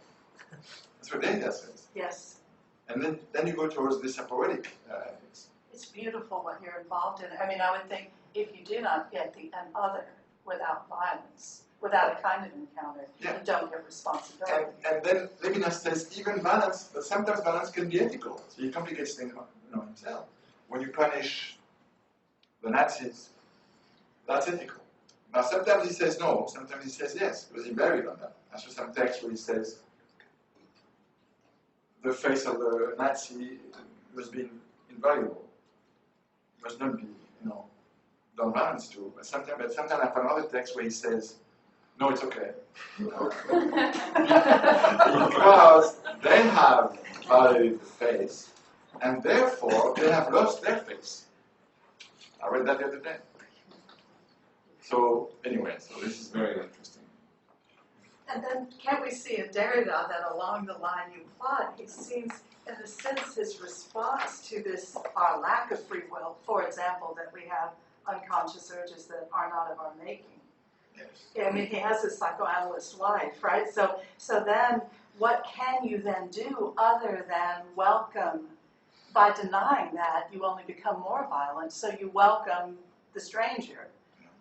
That's what Derrida says. Yes. And then you go towards this apoetic ethics. It's beautiful what you're involved in. I mean, I would think if you do not get the an other without violence, without a kind of encounter, you don't get responsibility. And then Levinas says even balance, but sometimes balance can be ethical. So he complicates things himself. When you punish the Nazis, that's ethical. Now sometimes he says no, sometimes he says yes, because he varied on that. I saw some text where he says the face of the Nazi must be invaluable. Must not be, done violence to. But sometimes I found another text where he says, no, it's okay. Because they have violated the face, and therefore they have lost their face. I read that the other day. So anyway, this is very interesting. And then can't we see in Derrida that along the line you plot, he seems, in a sense, his response to this, our lack of free will, for example, that we have unconscious urges that are not of our making. Yes. I mean, he has his psychoanalyst life, right? So then, what can you then do other than welcome? By denying that, you only become more violent, so you welcome the stranger,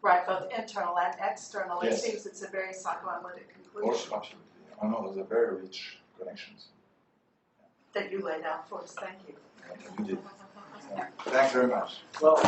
right? Both internal and external. Yes. It seems it's a very psychoanalytic conclusion. Also, absolutely. Oh no, those are very rich connections. That you laid out for us. Thank you. You did. Thanks very much. Well.